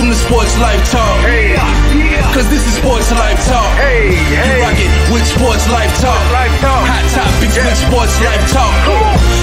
Welcome to Sports Life Talk. Hey, Cause this is Sports Life Talk. hey, You hey. rock it with Sports Life Talk. Life Talk. Hot topics with Sports Life Talk.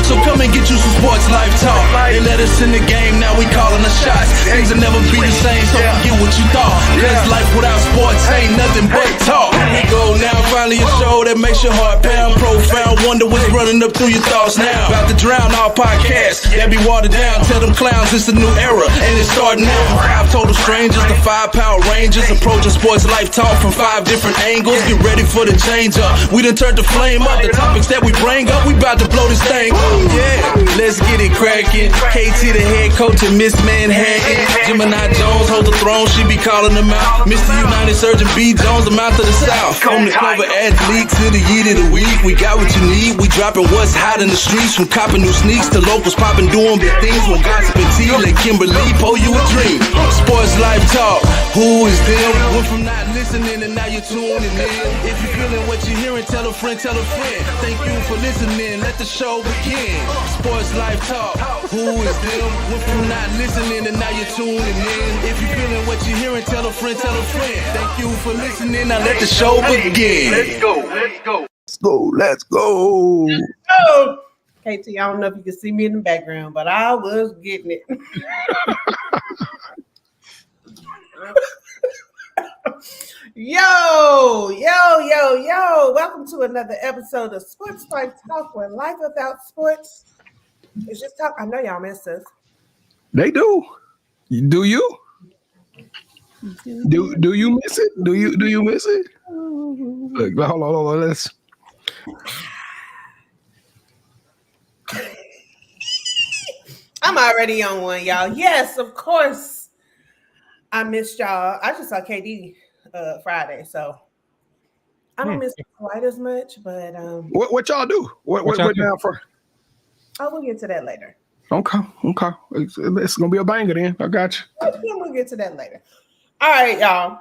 So come and get you some Sports Life Talk. They let us in the game, now we calling the shots. Things will never be the same, so forget what you thought. Cause life without sports ain't nothing but talk. Here we go now, finally a show that makes your heart pound. Profound, wonder what's running up through your thoughts now. About to drown our podcasts that be watered down. Tell them clowns it's a new era, and it's starting now. 5 total strangers, the 5 Power Rangers, approaching Sports Life Talk from 5 different angles. Get ready for the change up. We done turned the flame up. The topics that we bring up, we about to blow this thing up. Yeah, let's get it cracking. KT the head coach and Miss Manhattan. Gemini Jones holds the throne, she be calling them out. Mr. United Surgeon B. Jones, I'm out to the south. From the cover athlete to the yeet of the week, we got what you need. We dropping what's hot in the streets, from copping new sneaks to locals popping, doing big things. When gossip and tea, let Kimberly pull you a dream. Sports Life Talk, who is them? Went from not listening and now you're tuning in. If you're feeling what you're hearing, tell a friend, tell a friend. Thank you for listening, let the show begin. Sports Life Talk, who is them? Went from not listening and now you're tuning in. If you're feeling what you're hearing, tell a friend, tell a friend. Thank you for listening, now let the show begin. Let's go, let's go. Let's go. Oh, KT, I don't know if you can see me in the background, but I was getting it. Yo. Welcome to another episode of Sports Life Talk, where life without sports is just talk. I know y'all miss us. They do. Do you? Do you miss it? Do you miss it? Look, hold on. Let's. I'm already on one, y'all. Yes, of course. I missed y'all. I just saw KD Friday, so I don't miss it quite as much. But What y'all do? What down for? oh, we'll get to that later. Okay. It's gonna be a banger then. I got you. Yeah, we'll get to that later. All right, y'all.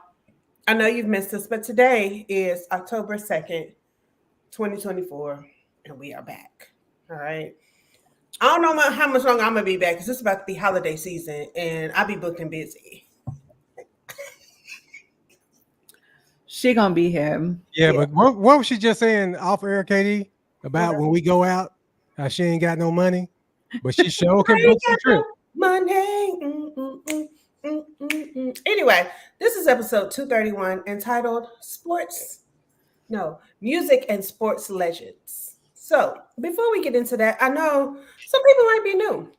I know you've missed us, but today is October 2nd, 2024, and we are back. All right. I don't know how much longer I'm gonna be back because it's about to be holiday season, and I'll be booking busy. She gonna be here. Yeah, but what was she just saying off air, Katie, about when we go out? How she ain't got no money, but she sure can book some trip. Money. Anyway, this is episode 231 entitled Music and Sports Legends. So before we get into that, I know some people might be new.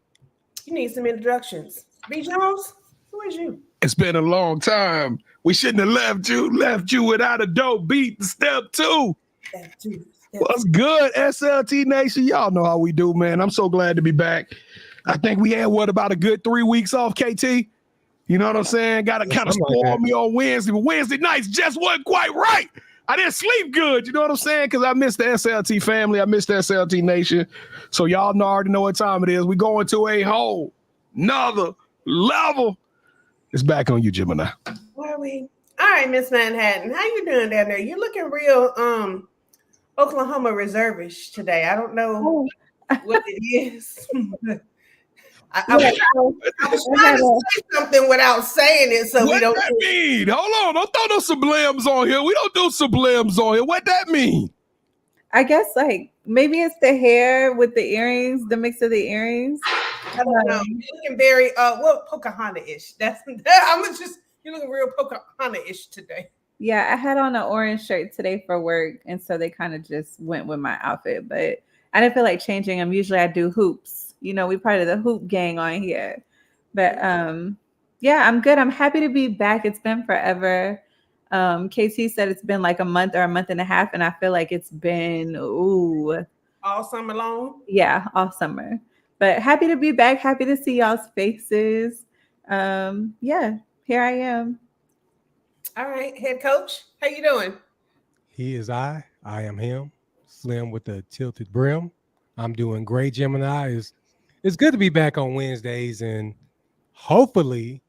You need some introductions. B. Jones, who is you? It's been a long time. We shouldn't have left you without a dope beat. Step 2. What's good, SLT Nation? Y'all know how we do, man. I'm so glad to be back. I think we had about a good 3 weeks off, KT. You know what I'm saying? Got to kind of spoil me on Wednesday, but Wednesday nights just wasn't quite right. I didn't sleep good, you know what I'm saying? Because I missed the SLT family. I missed the SLT Nation. So y'all already know what time it is. We going to a whole nother level. It's back on you, Gemini. Where are we? All right, Miss Manhattan. How you doing down there? You're looking real Oklahoma reservish today. I don't know what it is. I was trying to say something without saying it, so what we don't. What that mean? Hold on, don't throw no sublims on here. We don't do sublims on here. What that mean? I guess like maybe it's the hair with the earrings, the mix of the earrings. I don't know. You're looking very Pocahontas-ish. You're looking real Pocahontas-ish today. Yeah, I had on an orange shirt today for work, and so they kind of just went with my outfit, but I didn't feel like changing them. Usually I do hoops. You know, we part of the hoop gang on here. But yeah, I'm good. I'm happy to be back. It's been forever. KT said it's been like a month or a month and a half, and I feel like it's been all summer long. Yeah, all summer. But happy to be back. Happy to see y'all's faces. Yeah, here I am. All right, head coach, how you doing? He is I am him. Slim with the tilted brim. I'm doing great, Gemini. It's good to be back on Wednesdays, and hopefully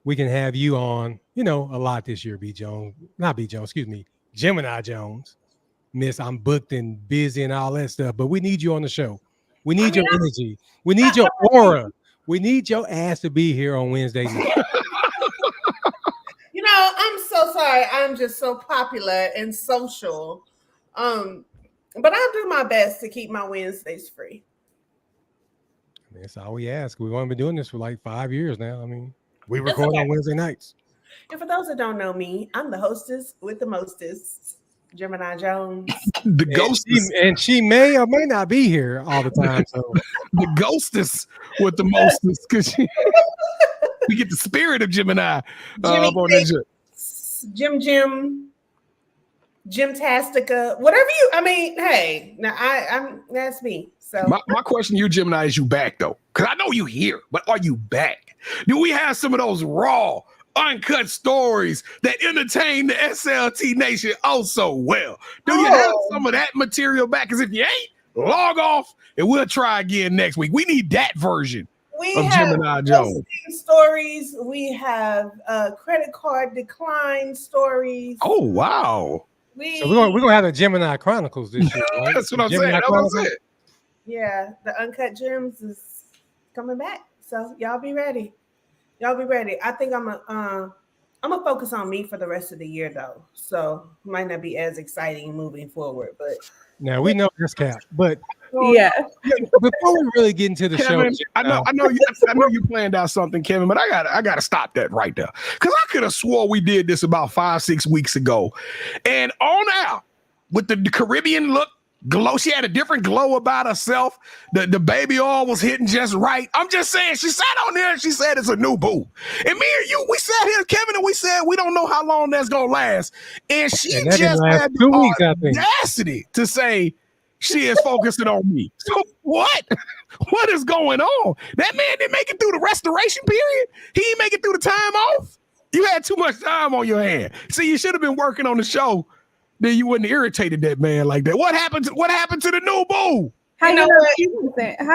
we can have you on, a lot this year, Gemini Jones. Miss, I'm booked and busy and all that stuff, but we need you on the show. We need your energy. We need your aura. We need your ass to be here on Wednesday night. know, I'm so sorry. I'm just so popular and social. But I do my best to keep my Wednesdays free. I mean, that's all we ask. We've only been doing this for like 5 years now. I mean, we That's record okay. on Wednesday nights. And for those that don't know me, I'm the hostess with the mostest, Gemini Jones. The ghostess. And she may or may not be here all the time. So The ghostess with the mostest, because we get the spirit of Gemini Jimmy on that shit. Gymtastica, whatever you. I mean, hey, now I'm that's me. So My question to you, Gemini, is you back though? Because I know you here, but are you back? Do we have some of those raw, uncut stories that entertain the SLT Nation oh so well? Do you have some of that material back? Because if you ain't, log off and we'll try again next week. We need that version of Gemini Jones. Stories. We have credit card decline stories. Oh wow! So we're gonna have the Gemini Chronicles this year, right? That's what I'm saying. That's what I'm saying. Yeah, the Uncut Gems is coming back. So y'all be ready. Y'all be ready. I think I'm gonna focus on me for the rest of the year though. So might not be as exciting moving forward, but now we know this cap. But Yeah. before we really get into the Kevin, show, I know you planned out something, Kevin, but I gotta stop that right there. Because I could have swore we did this about 5-6 weeks ago. And on out with the Caribbean look, glow. She had a different glow about herself. The baby oil was hitting just right. I'm just saying, she sat on there and she said it's a new boo. And me and you, we sat here, Kevin, and we said we don't know how long that's gonna last. And she just had the audacity to say she is focusing on me. So what? What is going on? That man didn't make it through the restoration period. He didn't make it through the time off. You had too much time on your hand. See, you should have been working on the show. Then you wouldn't have irritated that man like that. What happened to the new boo? How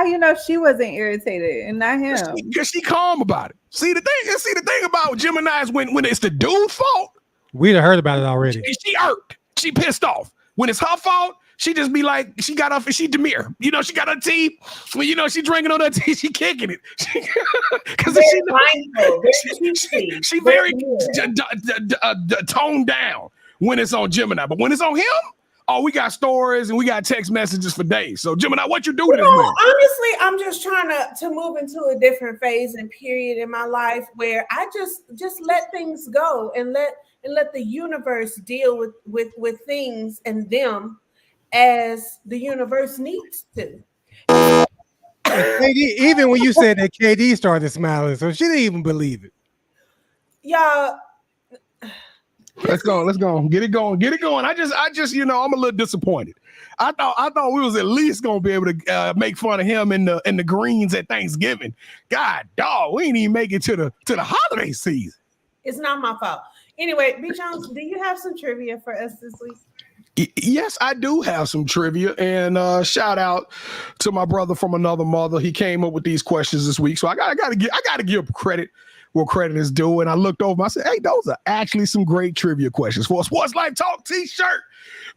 you know she wasn't irritated and not him? Because she calm about it. See the thing about Gemini is when it's the dude's fault. We'd have heard about it already. She irked. She pissed off. When it's her fault, she just be like, she got off and she demure. You know, she got her tea. When she drinking on her tea, she kicking it. Because she very toned down when it's on Gemini. But when it's on him, we got stories and we got text messages for days. So Gemini, what you do this week? Honestly, I'm just trying to move into a different phase and period in my life where I just let things go and let the universe deal with things and them as the universe needs to. KD, even when you said that, KD started smiling, so she didn't even believe it. Y'all, let's go. Get it going. I just, I'm a little disappointed. I thought we was at least gonna be able to make fun of him in the greens at Thanksgiving. God, dog, we ain't even make it to the holiday season. It's not my fault. Anyway, B. Jones, do you have some trivia for us this week? Yes, I do have some trivia, and shout out to my brother from another mother. He came up with these questions this week, so I gotta give credit where credit is due. And I looked over, I said, "Hey, those are actually some great trivia questions for a Sports Life Talk T-shirt."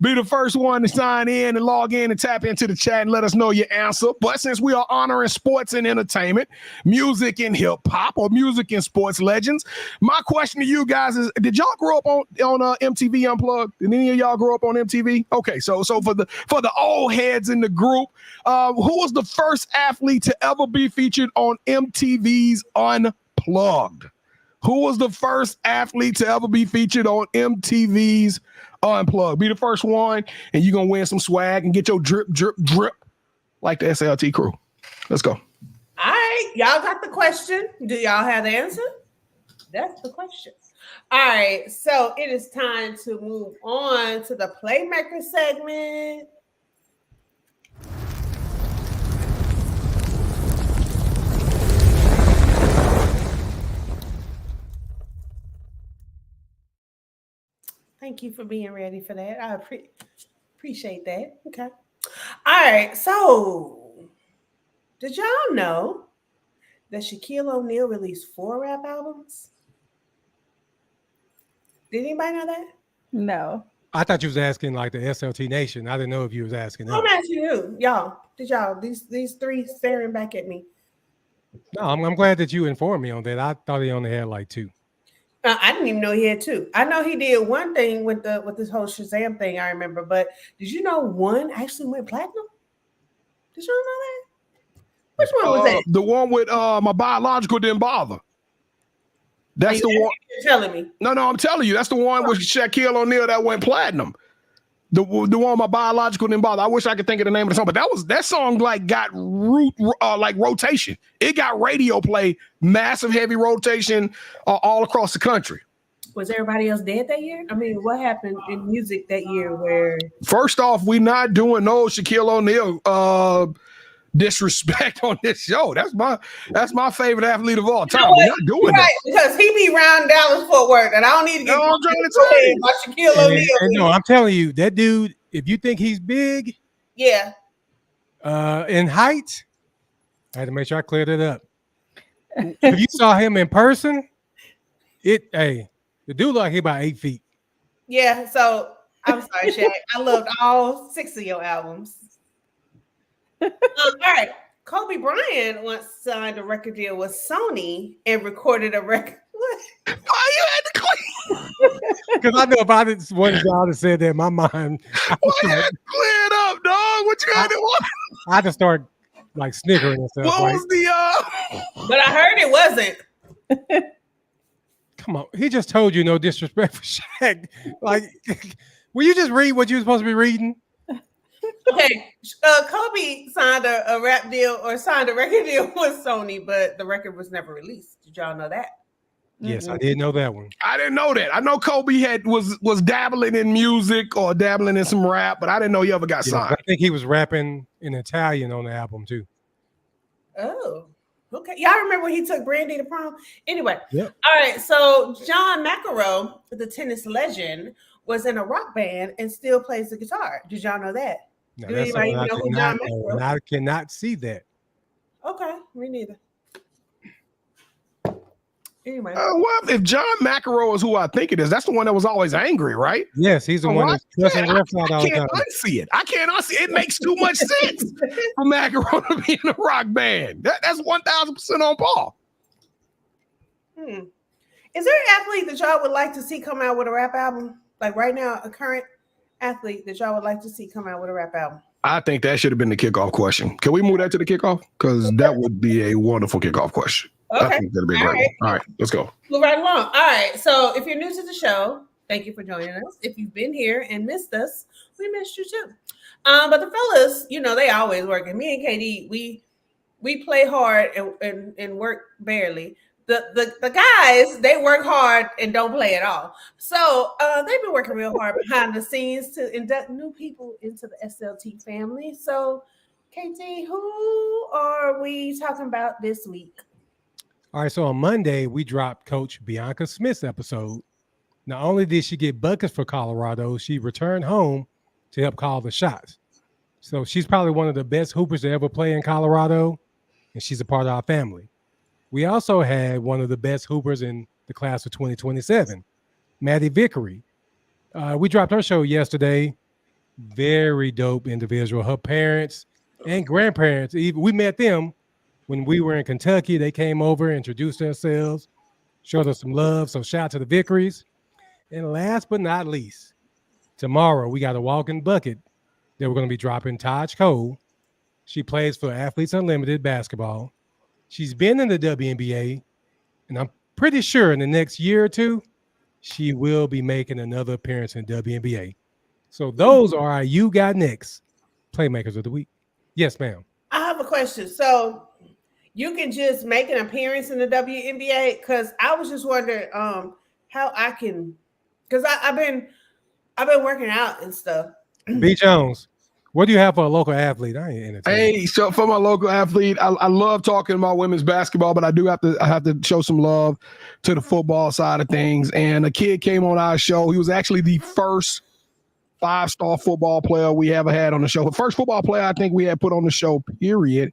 Be the first one to sign in and log in and tap into the chat and let us know your answer. But since we are honoring sports and entertainment, music and hip hop, or music and sports legends, my question to you guys is: did y'all grow up on MTV Unplugged? Did any of y'all grow up on MTV? Okay, so for the old heads in the group, who was the first athlete to ever be featured on MTV's Unplugged? Who was the first athlete to ever be featured on MTV's Unplugged? Be the first one, and you're going to win some swag and get your drip, drip, drip like the SLT crew. Let's go. All right. Y'all got the question. Do y'all have the answer? That's the question. All right. So it is time to move on to the Playmaker segment. Thank you for being ready for that. I appreciate that. Okay. All right. So, did y'all know that Shaquille O'Neal released 4 rap albums? Did anybody know that? No. I thought you was asking like the SLT Nation. I didn't know if you was asking. I'm asking you, y'all. Did y'all these 3 staring back at me? No, I'm glad that you informed me on that. I thought he only had like 2. I didn't even know he had two. I know he did one thing with this whole Shazam thing. I remember, but did you know one actually went platinum? Did you know that? Which one was that? The one with My Biological Didn't Bother. That's the one. You're telling me? No, I'm telling you. That's the one with Shaquille O'Neal that went platinum. The one My Biological Didn't Bother. I wish I could think of the name of the song, but that song like got rotation. It got radio play, massive heavy rotation all across the country. Was everybody else dead that year? I mean, what happened in music that year where? First off, we not doing no Shaquille O'Neal disrespect on this show. That's my favorite athlete of all time. We're not doing that. Because he be round Dallas Fort Worth, and I don't need to get I'm trying to tell you about Shaquille O'Neal. No, I'm telling you, that dude, if you think he's big, yeah, in height, I had to make sure I cleared it up. If you saw him in person, the dude like he about 8 feet. Yeah, so I'm sorry, Shaq. I loved all 6 of your albums. All right. Kobe Bryant once signed a record deal with Sony and recorded a record. What? Why you had to clear? Because I know if I didn't one y'all that said that in my mind. Why you had to clear it up, dog? What you had to what? I had to start like snickering and stuff. What was the But I heard it wasn't. Come on, he just told you no disrespect for Shaq. Like, will you just read what you were supposed to be reading? Okay, Kobe signed a rap deal or signed a record deal with Sony, but the record was never released. Did y'all know that? Yes, I did know that one. I didn't know that. I know Kobe was dabbling in music or dabbling in some rap, but I didn't know he ever got signed. I think he was rapping in Italian on the album too. Oh, okay. Y'all remember when he took Brandy to prom? Anyway, yep. All right. So John McEnroe, the tennis legend, was in a rock band and still plays the guitar. Did y'all know that? No, that's something I cannot see that. Okay, me neither. Anyway, well, if John McEnroe is who I think it is, that's the one that was always angry, right? Yes, he's the one that's cussing refs out all the time. I can't unsee it. I can't unsee it. It makes too much sense for McEnroe to be in a rock band. That's 1,000% on par. Is there an athlete that y'all would like to see come out with a rap album? Like right now, a current athlete that y'all would like to see come out with a rap album? I think that should have been the kickoff question. Can we move that to the kickoff? Because that would be a wonderful kickoff question. Okay. I think that'd be great. All right, let's go. Move right along. All right. So if you're new to the show, thank you for joining us. If you've been here and missed us, we missed you too. But the fellas, they always working. Me and KD, we play hard and work barely. The guys, they work hard and don't play at all. So they've been working real hard behind the scenes to induct new people into the SLT family. So, KT, who are we talking about this week? All right, so on Monday, we dropped Coach Bianca Smith's episode. Not only did she get buckets for Colorado, she returned home to help call the shots. So she's probably one of the best hoopers to ever play in Colorado, and she's a part of our family. We also had one of the best hoopers in the class of 2027, Maddie Vickery. We dropped her show yesterday. Very dope individual. Her parents and grandparents, we met them when we were in Kentucky. They came over, introduced themselves, showed us some love. So shout out to the Vickeries. And last but not least, tomorrow we got a walking bucket that we're going to be dropping Taj Cole. She plays for Athletes Unlimited basketball. She's been in the WNBA, and I'm pretty sure in the next year or two, she will be making another appearance in WNBA. So those are our You Got Next Playmakers of the Week. Yes, ma'am. I have a question. So you can just make an appearance in the WNBA? Because I was just wondering how I can, because I've been working out and stuff. B. Jones. What do you have for a local athlete? I ain't entertained. Hey, so for my local athlete, I love talking about women's basketball, but I have to show some love to the football side of things. And a kid came on our show. He was actually the first 5-star football player we ever had on the show. The first football player I think we had put on the show, period.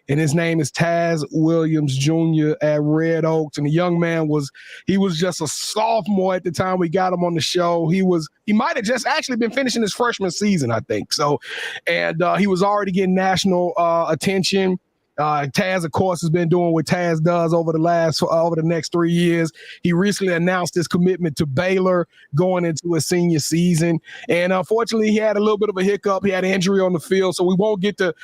And his name is Taz Williams Jr. at Red Oaks. And the young man was just a sophomore at the time we got him on the show. He might have just actually been finishing his freshman season, I think. So, and he was already getting national attention. Taz, of course, has been doing what Taz does over the next 3 years. He recently announced his commitment to Baylor going into his senior season, and unfortunately, he had a little bit of a hiccup. He had an injury on the field, so we won't get to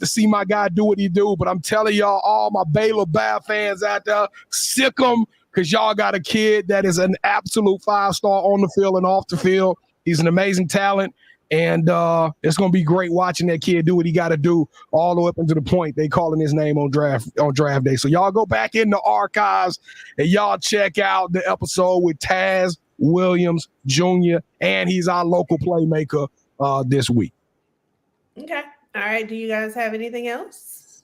see my guy do what he do. But I'm telling y'all, all my Baylor Bear fans out there, sick 'em, because y'all got a kid that is an absolute 5-star on the field and off the field. He's an amazing talent. And it's gonna be great watching that kid do what he got to do all the way up into the point they calling his name on draft day. So y'all go back in the archives and y'all check out the episode with Taz Williams Jr. and he's our local playmaker this week. Okay. All right. Do you guys have anything else?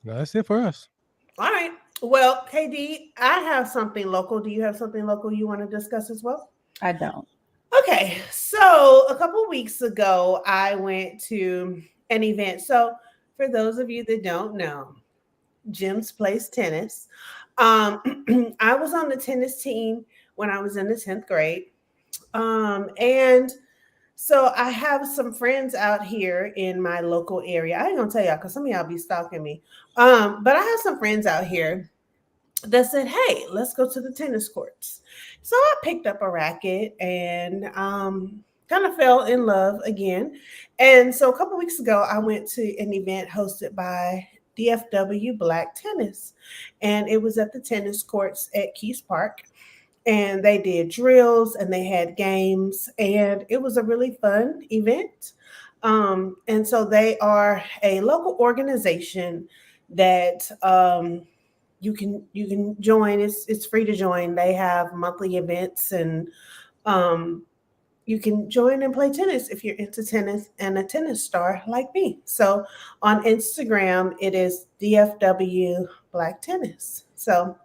No, that's it for us. All right. Well, KD, I have something local. Do you have something local you want to discuss as well? I don't. Okay, so a couple of weeks ago, I went to an event. So for those of you that don't know, Jim's plays tennis. I was on the tennis team when I was in the 10th grade. And so I have some friends out here in my local area. I ain't gonna tell y'all because some of y'all be stalking me. But I have some friends out here that said, hey, let's go to the tennis courts. So I picked up a racket and kind of fell in love again. And so a couple of weeks ago, I went to an event hosted by DFW Black Tennis. And it was at the tennis courts at Keys Park. And they did drills and they had games. And it was a really fun event. And so they are a local organization that you can join. It's free to join. They have monthly events and you can join and play tennis if you're into tennis and a tennis star like me. So on Instagram, it is DFW Black Tennis. So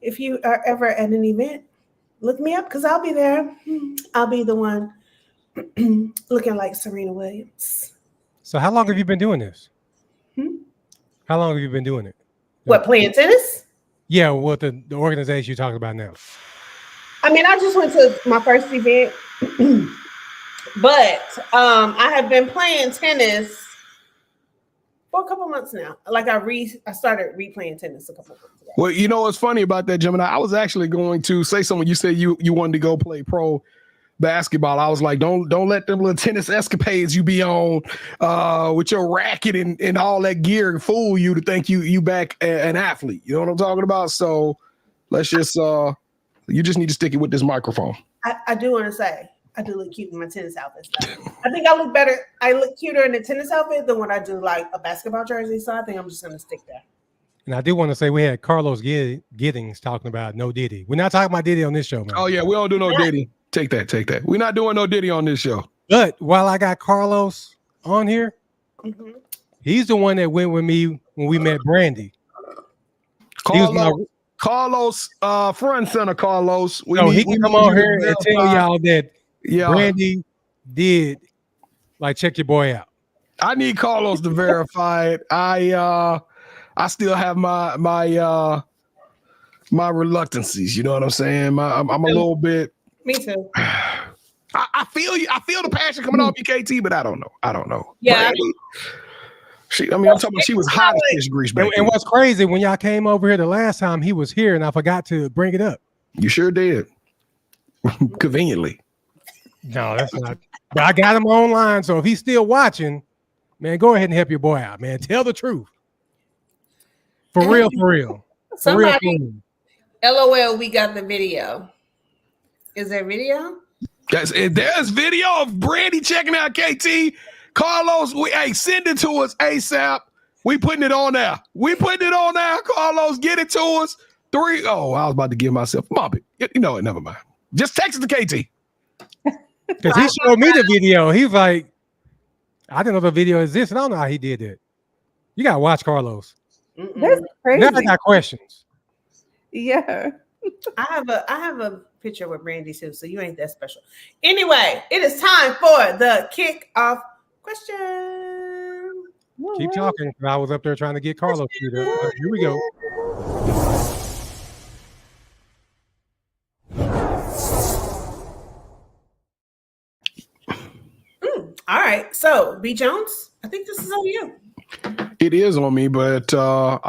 if you are ever at an event, look me up because I'll be there. I'll be the one looking like Serena Williams. So how long have you been doing this? How long have you been doing it? What, playing tennis? Yeah, what the organization you're talking about now. I mean, I just went to my first event, but I have been playing tennis for a couple months now. Like I started replaying tennis a couple months ago. Well, you know what's funny about that, Gemini? I was actually going to say something. You said you wanted to go play pro basketball. I was like, don't let them little tennis escapades you be on with your racket and all that gear fool you to think you back an athlete. You know what I'm talking about? So let's just you just need to stick it with this microphone. I do want to say I do look cute in my tennis outfit stuff. I think I look better. I look cuter in a tennis outfit than when I do like a basketball jersey. So I think I'm just gonna stick there. And I do want to say we had Carlos Giddings talking about no Diddy. We're not talking about Diddy on this show, man. Oh yeah, we don't do no Diddy. Take that. We're not doing no Diddy on this show. But while I got Carlos on here, he's the one that went with me when we met Brandy. Carlos, front and center Carlos. He can come on here and tell y'all that Brandy did check your boy out. I need Carlos to verify it. I still have my reluctancies. You know what I'm saying? I'm a little bit. Me too. I feel you. I feel the passion coming off you, KT, but I don't know. Yeah. I'm talking about she was hot as fish grease back and what's crazy, when y'all came over here the last time, he was here and I forgot to bring it up. You sure did. Conveniently. No, that's not. But I got him online, so if he's still watching, man, go ahead and help your boy out, man. Tell the truth. For real. Somebody, LOL, we got the video. Is there video? Guys, there's video of Brandy checking out KT. Carlos, send it to us ASAP. We putting it on there. Carlos, get it to us. Oh, I was about to give myself Mop it. You know what? Never mind. Just text it to KT. Because he showed me the video. He was like, I didn't know the video exists. I don't know how he did that. You gotta watch Carlos. That's crazy. Now I got questions. Yeah. I have a picture with Brandy too, so you ain't that special. Anyway, it is time for the kick-off question. Keep talking. I was up there trying to get Carlos through there. Here we go. All right. So, B. Jones, I think this is on you. It is on me, but I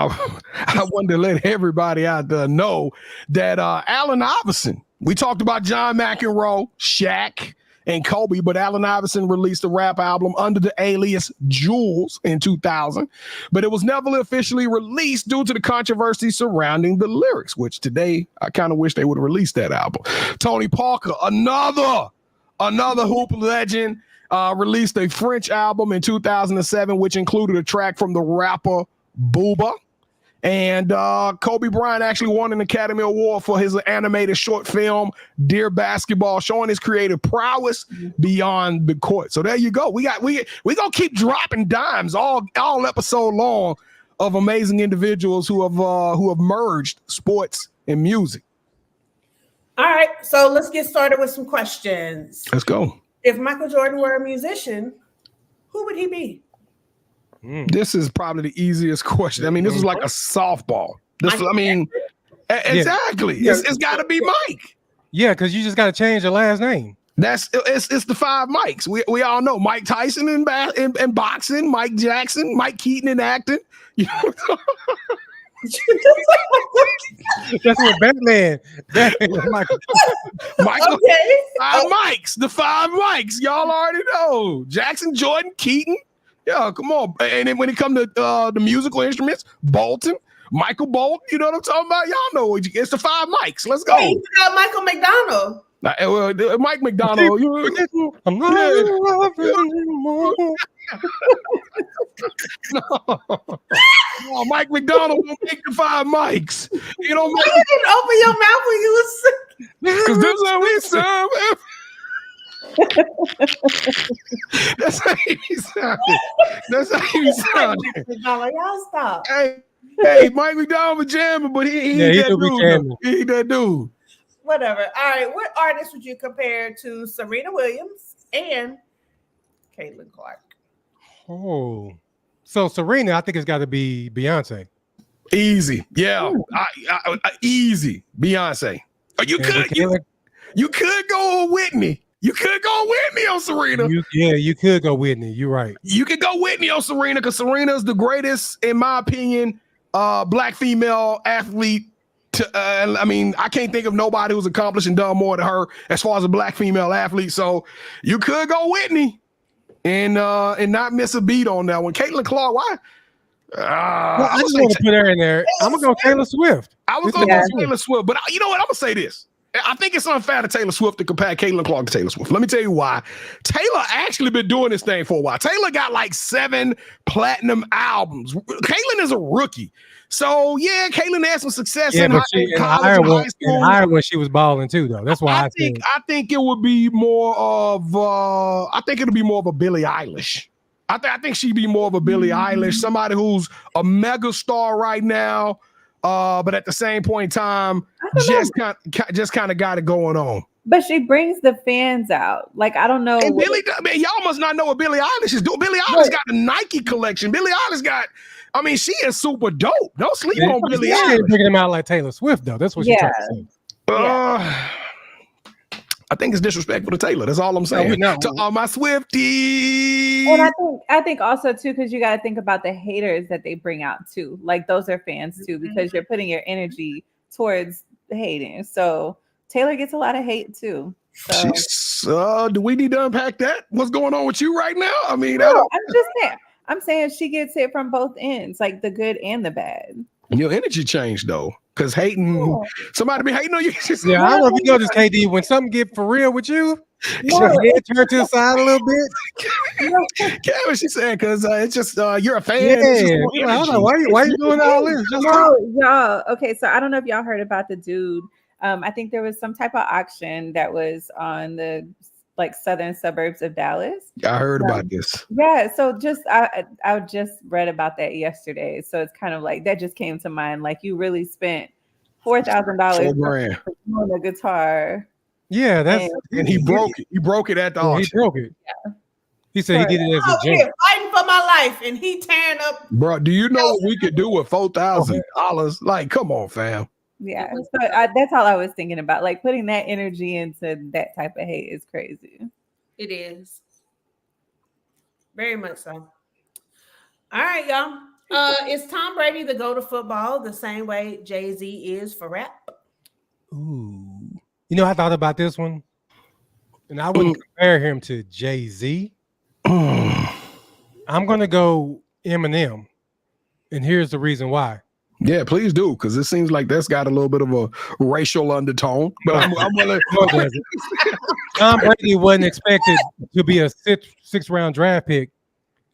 wanted to let everybody out there know that Allen Iverson, we talked about John McEnroe, Shaq, and Kobe, but Allen Iverson released a rap album under the alias Jules in 2000, but it was never officially released due to the controversy surrounding the lyrics, which today I kind of wish they would have released that album. Tony Parker, another hoop legend, released a French album in 2007, which included a track from the rapper Booba. And Kobe Bryant actually won an Academy Award for his animated short film, Dear Basketball, showing his creative prowess beyond the court. So there you go. We gonna keep dropping dimes all episode long of amazing individuals who have merged sports and music. All right, so let's get started with some questions. Let's go. If Michael Jordan were a musician, who would he be? This is probably the easiest question. I mean, this is like a softball. Exactly. It's got to be Mike. Yeah, because you just got to change your last name. It's the 5 Mikes. We all know Mike Tyson in boxing, Mike Jackson, Mike Keaton in acting. You know? That's what Batman. Michael. Okay. 5 Mikes. The 5 Mikes. Y'all already know. Jackson, Jordan, Keaton. Yeah, come on. And then when it comes to the musical instruments, Bolton, Michael Bolton, you know what I'm talking about? Y'all know it's the 5 Mikes. Let's go. Hey, you got Michael McDonald. Mike McDonald. I'm not anymore. No, Mike McDonald will make the 5 Mikes. You don't make You didn't open your mouth when you was sick. because this is how we serve. That's how he sounded. That's how he sounded. Y'all stop. Hey, Mike McDonald was jamming, but he ain't that dude. He ain't that dude. Whatever. All right. What artist would you compare to Serena Williams and Caitlin Clark? Oh, so Serena, I think it's got to be Beyonce. Easy, yeah, easy. Beyonce. You could go with Whitney. You could go Whitney on Serena. You could go Whitney. You're right. You could go Whitney on Serena because Serena is the greatest, in my opinion, black female athlete. I can't think of nobody who's accomplished and done more than her as far as a black female athlete. So you could go Whitney and not miss a beat on that one. Caitlin Clark, why? I just want to put her in there. I'm gonna go Taylor Swift. I was going to go Taylor Swift, but you know what? I'm gonna say this. I think it's unfair to Taylor Swift to compare Caitlin Clark to Taylor Swift. Let me tell you why. Taylor actually been doing this thing for a while. Taylor got like 7 platinum albums. Caitlin is a rookie. So, yeah, Caitlin had some success in college and high school. And higher when she was balling too, though. That's why I think it would be more of it'll be more of a Billie Eilish. I think she'd be more of a Billie Eilish, somebody who's a mega star right now. But at the same point in time, just kind of got it going on. But she brings the fans out. Like, I don't know. And y'all must not know what Billie Eilish is doing. Billie Eilish got a Nike collection. Billie Eilish she is super dope. Don't sleep on Billie Eilish. Bringing them out like Taylor Swift, though. That's what she's trying to say. I think it's disrespectful to Taylor. That's all I'm saying. To all my Swifties. And I think also too, because you got to think about the haters that they bring out too. Like those are fans too, because you're putting your energy towards the hating. So Taylor gets a lot of hate too. So do we need to unpack that? What's going on with you right now? I mean, I'm saying she gets hit from both ends, like the good and the bad. Your energy changed though. Because somebody be hating on you. Yeah, I don't know if you know this, KD. When something get for real with you, your head turn to the side a little bit. Kevin, she said, because it's just you're a fan. Yeah, I don't know why you doing all this. Y'all. Okay, so I don't know if y'all heard about the dude. I think there was some type of auction that was on the southern suburbs of Dallas. I heard about this. Yeah, so I just read about that yesterday. So it's kind of like that just came to mind. Like you really spent $4,000 on a guitar. Yeah, and he broke it. He broke it at the auction. He broke it. Yeah. He said he did it as a joke. Fighting for my life, and he tearing up. Bro, do you know what we could do with $4,000? Like, come on, fam. Yeah, so that's all I was thinking about. Like putting that energy into that type of hate is crazy. It is very much so. All right, y'all. Is Tom Brady the GOAT of football the same way Jay-Z is for rap? Ooh. You know, I thought about this one, and I wouldn't compare him to Jay-Z. I'm going to go Eminem, and here's the reason why. Yeah, please do, because it seems like that's got a little bit of a racial undertone. But I'm willing. Tom Brady wasn't expected to be a sixth round draft pick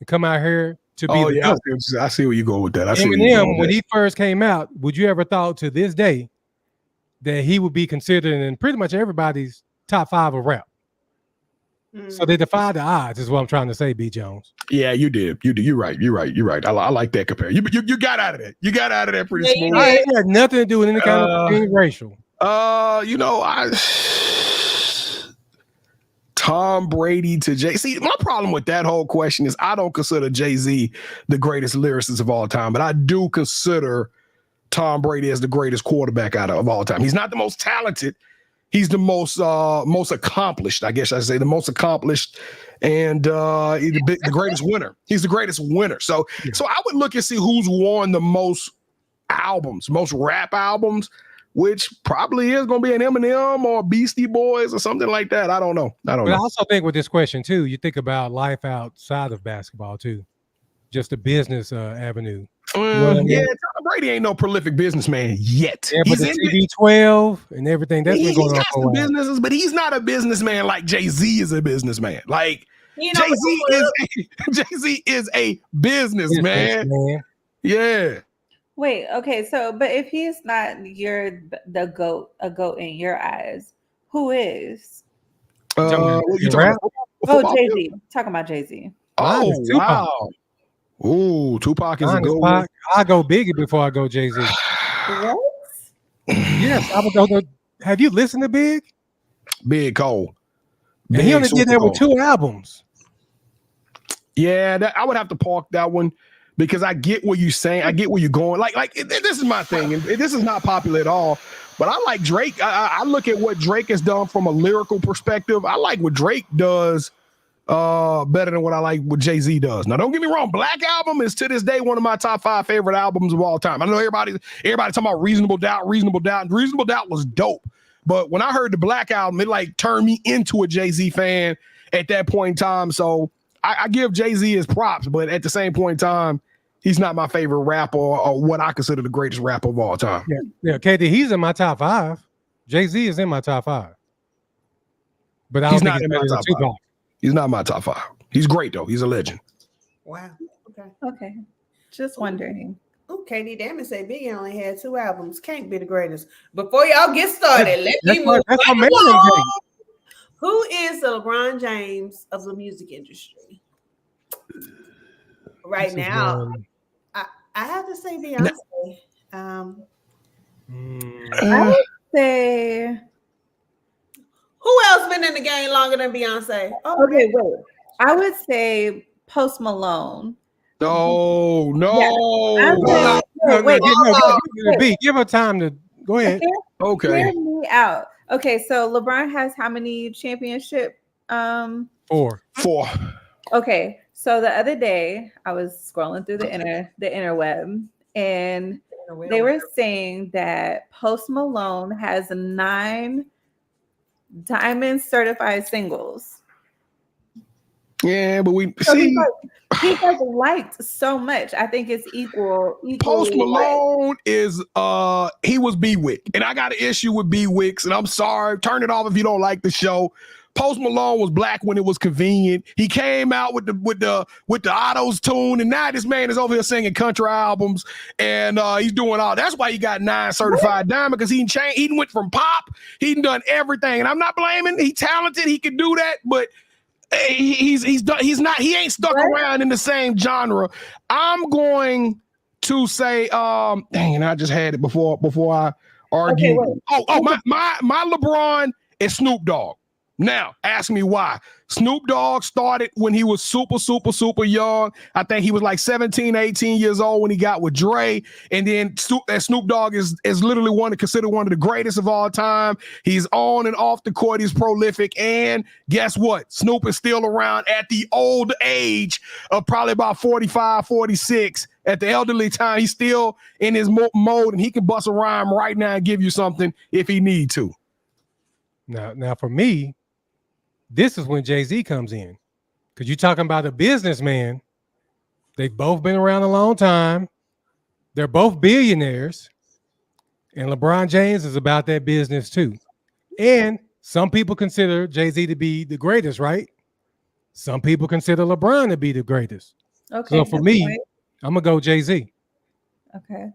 and come out here to be the GOAT. I see where you go with that. Eminem, when he first came out, would you ever thought to this day that he would be considered in pretty much everybody's top 5 of rap? So they defied the odds, is what I'm trying to say, B. Jones. Yeah, you did. You're right. I like that compare. You got out of that. You got out of that pretty smooth. It had nothing to do with any kind of being racial. Tom Brady to Jay. See, my problem with that whole question is I don't consider Jay-Z the greatest lyricist of all time, but I do consider Tom Brady as the greatest quarterback of all time. He's not the most talented. He's the most accomplished, I guess I say, the most accomplished, and the greatest winner. He's the greatest winner. So I would look and see who's won the most albums, most rap albums, which probably is going to be an Eminem or Beastie Boys or something like that. I don't know. But I also think with this question too, you think about life outside of basketball too, just a business avenue. You know what I mean? Yeah, Tom Brady ain't no prolific businessman yet. Yeah, but the TB12 and everything that's been going on. He's got some businesses, but he's not a businessman like Jay-Z is a businessman. Like Jay-Z is a businessman. Yeah. Wait, okay, so but if he's not the GOAT, a GOAT in your eyes, who is? Jay-Z. Talking about Jay-Z. Oh, wow. Ooh, Tupac is a good one. I go Biggie before I go Jay-Z. What? Yes, I would go. Have you listened to Big? Big Cole. And he only did that with 2 albums. Yeah, I would have to park that one because I get what you're saying. I get where you're going. This is my thing, and this is not popular at all. But I like Drake. I look at what Drake has done from a lyrical perspective. I like what Drake does better than what I like what Jay-Z does. Now, don't get me wrong. Black Album is to this day one of my top 5 favorite albums of all time. I know everybody talking about Reasonable Doubt, and Reasonable Doubt was dope. But when I heard the Black Album, it turned me into a Jay-Z fan at that point in time. So I give Jay-Z his props, but at the same point in time, he's not my favorite rapper or what I consider the greatest rapper of all time. Yeah, KD, he's in my top 5. Jay-Z is in my top 5. But I don't think he's in my top 5. He's not my top 5. He's great though. He's a legend. Wow. Okay. Just wondering. KD Damon said Biggie only had 2 albums. Can't be the greatest. Before y'all get started, let me move along. Who is the LeBron James of the music industry? Right now, I have to say Beyonce. I would say. Who else been in the game longer than Beyonce? Okay, wait. I would say Post Malone. No. Wait. Give her time to go ahead. Okay. Hear me out. Okay, so LeBron has how many championship? 4. Okay, so the other day I was scrolling through the interweb, and they were saying that Post Malone has 9 diamond certified singles. Yeah, but we so see he's liked so much. I think it's equal. Post Malone is he was B-Wick, and I got an issue with B-Wicks, and I'm sorry. Turn it off if you don't like the show. Post Malone was black when it was convenient. He came out with the autos tune, and now this man is over here singing country albums, and he's doing all. That's why he got 9 certified diamond, because he went from pop. He done everything, and I'm not blaming. He talented. He can do that, but he ain't stuck around in the same genre. I'm going to say, dang, I just had it before I argue. Okay, my LeBron is Snoop Dogg. Now, ask me why. Snoop Dogg started when he was super young. I think he was like 17, 18 years old when he got with Dre. And then Snoop Dogg is literally considered one of the greatest of all time. He's on and off the court. He's prolific. And guess what? Snoop is still around at the old age of probably about 45, 46. at the elderly time. He's still in his mode, and he can bust a rhyme right now and give you something if he need to. Now for me, this is when Jay-Z comes in, because you're talking about a businessman. They've both been around a long time. They're both billionaires, and LeBron James is about that business too. And some people consider Jay-Z to be the greatest, right? Some people consider LeBron to be the greatest. Okay. So for me, I'm gonna go Jay-Z. Okay.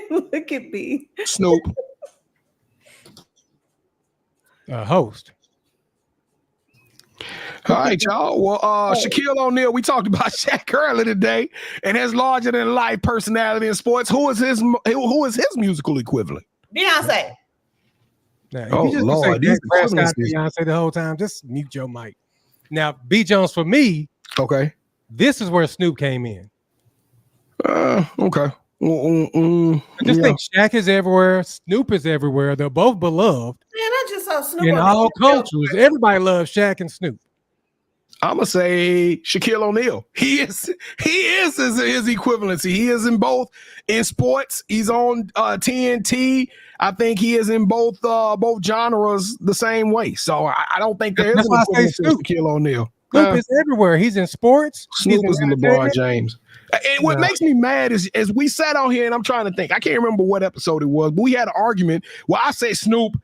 Look at me. Snoop. Host. All right, y'all. Well, Shaquille O'Neal, we talked about Shaq earlier today, and his larger than life personality in sports. Who is his musical equivalent? Beyonce. Now, if Oh, you just Lord, say these Prescott equivalencies. Beyonce the whole time, just mute your mic. Now, B. Jones, for me, Okay. this is where Snoop came in. Okay. I just think Shaq is everywhere. Snoop is everywhere. They're both beloved Man, I just saw Snoop in on all the cultures. Everybody loves Shaq and Snoop. I'm gonna say Shaquille O'Neal. He is his equivalency. He is in both in sports. He's on TNT. I think he is in both genres the same way. So I don't think there is That's an why I say equivalent to Snoop. Shaquille O'Neal. Snoop is everywhere. He's in sports. Snoop He's is in LeBron entertainment. James. And what makes me mad is as we sat on here, and I'm trying to think, I can't remember what episode it was, but we had an argument where I say Snoop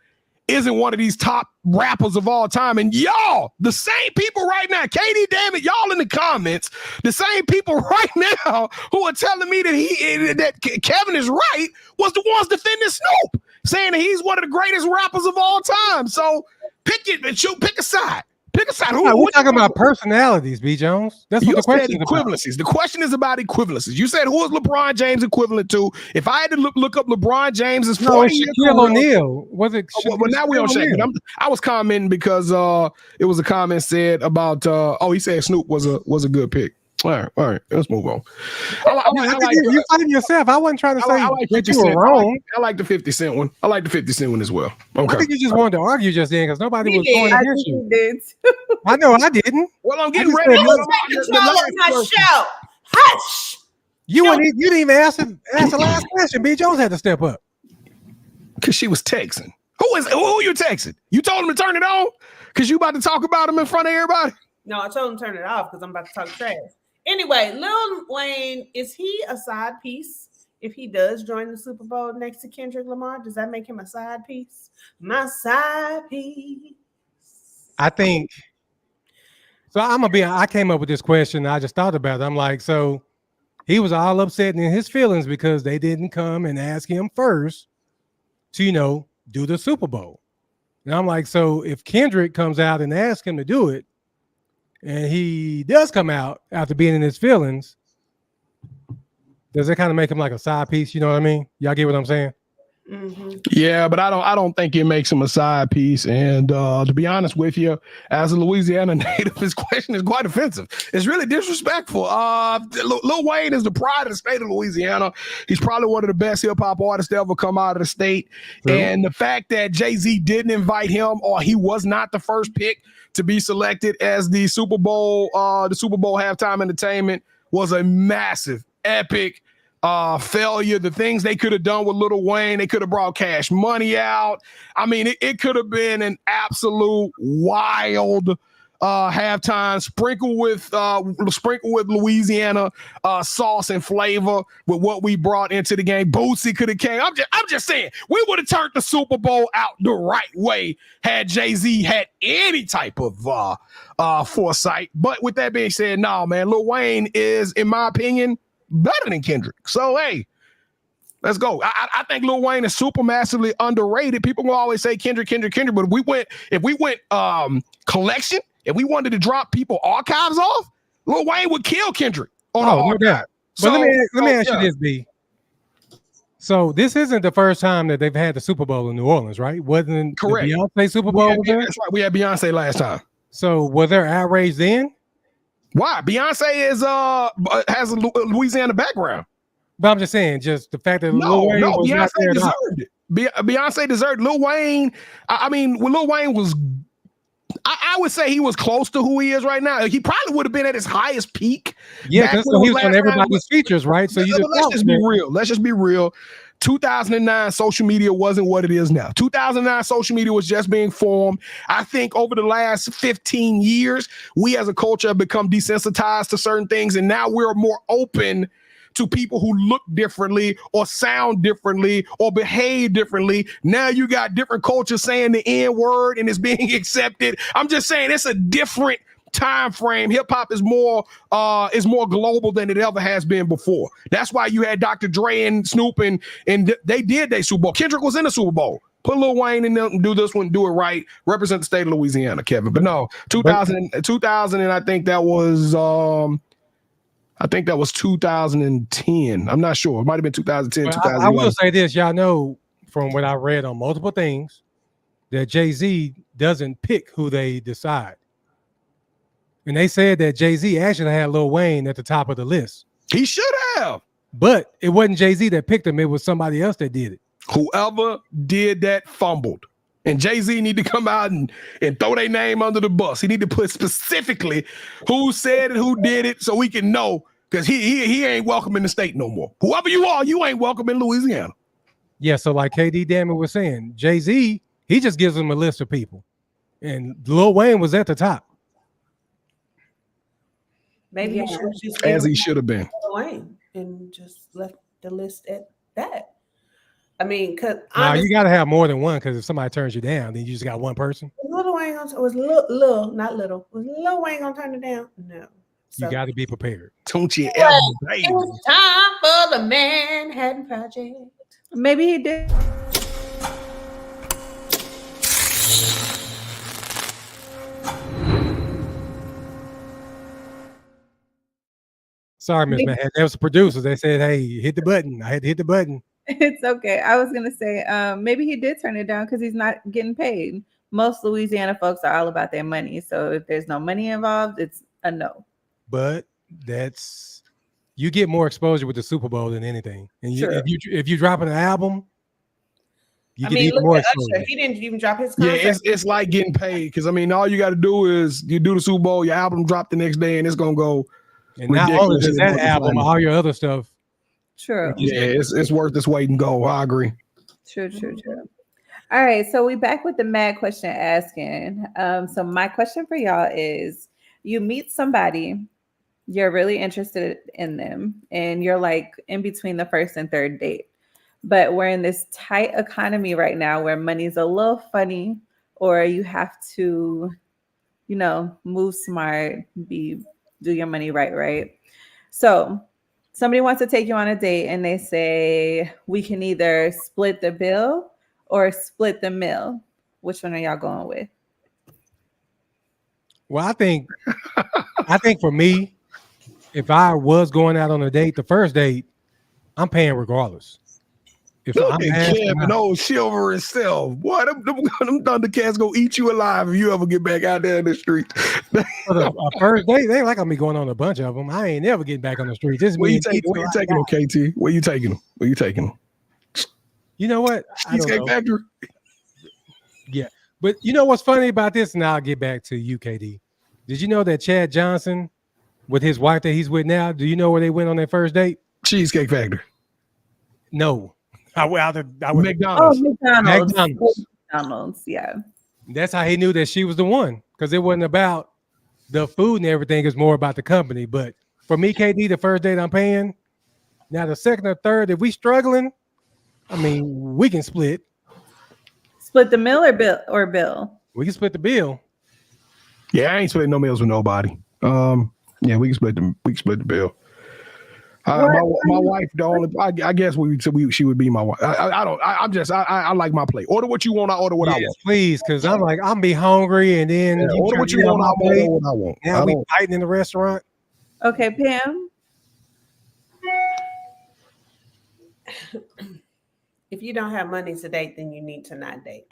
isn't one of these top rappers of all time. And y'all, the same people right now, Katie, damn it, y'all in the comments, the same people right now who are telling me that Kevin is right was the ones defending Snoop, saying that he's one of the greatest rappers of all time. So pick it and pick a side. Pick a side. We're talking about personalities, B. Jones. That's what the question is about. Equivalencies. The question is about equivalencies. You said who is LeBron James equivalent to? If I had to look up LeBron James's 40 years Shaquille O'Neal. Was it? Well, now we on Shaq. I was commenting because it was a comment said about he said Snoop was a good pick. All right, let's move on. You're fighting yourself. I wasn't trying to say that you were wrong. I like the 50 Cent one. I like the 50 Cent one as well. Okay. I think you just wanted to argue just then because nobody was going against you. Did. I know I didn't. Well, I'm getting ready. my show. Hush. You didn't even ask the last question. B. Jones had to step up because she was texting. Who you texting? You told him to turn it on because you about to talk about him in front of everybody. No, I told him to turn it off because I'm about to talk trash. Anyway, Lil Wayne, is he a side piece? If he does join the Super Bowl next to Kendrick Lamar, does that make him a side piece? My side piece. I think. So I came up with this question. I just thought about it. I'm like, so he was all upset in his feelings because they didn't come and ask him first to, do the Super Bowl. And I'm like, so if Kendrick comes out and asks him to do it, and he does come out after being in his feelings, does it kind of make him like a side piece? You know what I mean? Y'all get what I'm saying? Mm-hmm. Yeah, but I don't think it makes him a side piece. And to be honest with you, as a Louisiana native, his question is quite offensive. It's really disrespectful. Lil Wayne is the pride of the state of Louisiana. He's probably one of the best hip hop artists to ever come out of the state. True. And the fact that Jay-Z didn't invite him, or he was not the first pick to be selected as the Super Bowl halftime entertainment, was a massive, epic failure. The things they could have done with Lil Wayne, they could have brought Cash Money out. I mean, it could have been an absolute wild halftime, sprinkled with Louisiana sauce and flavor with what we brought into the game. Bootsy could have came. I'm just saying, we would have turned the Super Bowl out the right way had Jay-Z had any type of foresight. But with that being said, no, man, Lil Wayne is, in my opinion, better than Kendrick. So hey, let's go. I think Lil Wayne is super massively underrated. People will always say Kendrick, but if we went collection, if we wanted to drop people archives off, Lil Wayne would kill Kendrick. No doubt. But let me ask you this, B. So this isn't the first time that they've had the Super Bowl in New Orleans, right? Wasn't correct. The Beyonce Super Bowl was there? That's right. We had Beyonce last time. So was there outrage then? Why? Beyonce has a Louisiana background. But I'm just saying, just the fact that Lil Wayne was Beyonce not there deserved it. Beyonce deserved Lil Wayne. I mean, when Lil Wayne was I would say he was close to who he is right now. He probably would have been at his highest peak. Yeah, because he was on everybody's features, right? So let's just be real. Let's just be real. 2009 social media wasn't what it is now. 2009 social media was just being formed. I think over the last 15 years, we as a culture have become desensitized to certain things, and now we're more open to people who look differently or sound differently or behave differently. Now you got different cultures saying the N word and it's being accepted. I'm just saying it's a different time frame. Hip hop is more global than it ever has been before. That's why you had Dr. Dre and Snoop and they did their Super Bowl. Kendrick was in the Super Bowl. Put Lil Wayne in there and do this one, do it right. Represent the state of Louisiana, Kevin. But no, 2000 and I think that was 2010. I'm not sure. It might have been 2010, 2011. I will say this. Y'all know from what I read on multiple things that Jay-Z doesn't pick who they decide. And they said that Jay-Z actually had Lil Wayne at the top of the list. He should have. But it wasn't Jay-Z that picked him. It was somebody else that did it. Whoever did that fumbled. And Jay-Z need to come out and throw their name under the bus. He need to put specifically who said it, who did it, so we can know, because he ain't welcome in the state no more. Whoever you are, you ain't welcome in Louisiana. Yeah, so like KD Damon was saying, Jay-Z, he just gives them a list of people. And Lil Wayne was at the top. Maybe as he should have been. Wayne and just left the list at that. I mean, because you got to have more than one, because if somebody turns you down, then you just got one person. Lil Wayne was Lil, not little. Was Lil Wayne gonna turn it down? No. So, you got to be prepared. Don't you ever? It was time for the Manhattan Project. Maybe he did. Sorry, Miss Manhattan. That was the producers. They said, hey, hit the button. I had to hit the button. It's okay. I was gonna say, maybe he did turn it down because he's not getting paid. Most Louisiana folks are all about their money, so if there's no money involved, it's a no. But you get more exposure with the Super Bowl than anything. And if you drop an album, you get even more exposure. He didn't even drop his contract. Yeah, it's like getting paid, because I mean, all you got to do is you do the Super Bowl, your album drop the next day, and it's gonna go. And not only does that album, all your other stuff. True. Yeah, it's worth its weight and go. I agree. True. All right, so we back with the mad question asking. So my question for y'all is: you meet somebody, you're really interested in them, and you're like in between the first and third date, but we're in this tight economy right now where money's a little funny, or you have to, move smart, do your money right? So somebody wants to take you on a date and they say, we can either split the bill or split the meal. Which one are y'all going with? Well, I think for me, if I was going out on a date, the first date, I'm paying regardless. If Look at Kevin, old chivalrous self. Boy, them Thundercats gonna eat you alive if you ever get back out there in the street. A first date, they like me going on a bunch of them. I ain't never getting back on the street. Where you taking them, KT? Where you taking them? You know what? Cheesecake Factory. Yeah, but you know what's funny about this? And I'll get back to you, KD. Did you know that Chad Johnson, with his wife that he's with now, do you know where they went on their first date? Cheesecake Factory. No. I would McDonald's. McDonald's, yeah. That's how he knew that she was the one, because it wasn't about the food and everything. It's more about the company. But for me, KD, the first date I'm paying. Now the second or third, if we struggling, I mean, we can split. Split the meal or bill? We can split the bill. Yeah, I ain't splitting no meals with nobody. Yeah, we can split the bill. My wife, I guess she would be my wife. I like my plate. Order what you want, I order what I want. Please, because I'm be hungry, and then you order what you want, I order what I want. Now we fighting in the restaurant. Okay, Pam. If you don't have money to date, then you need to not date.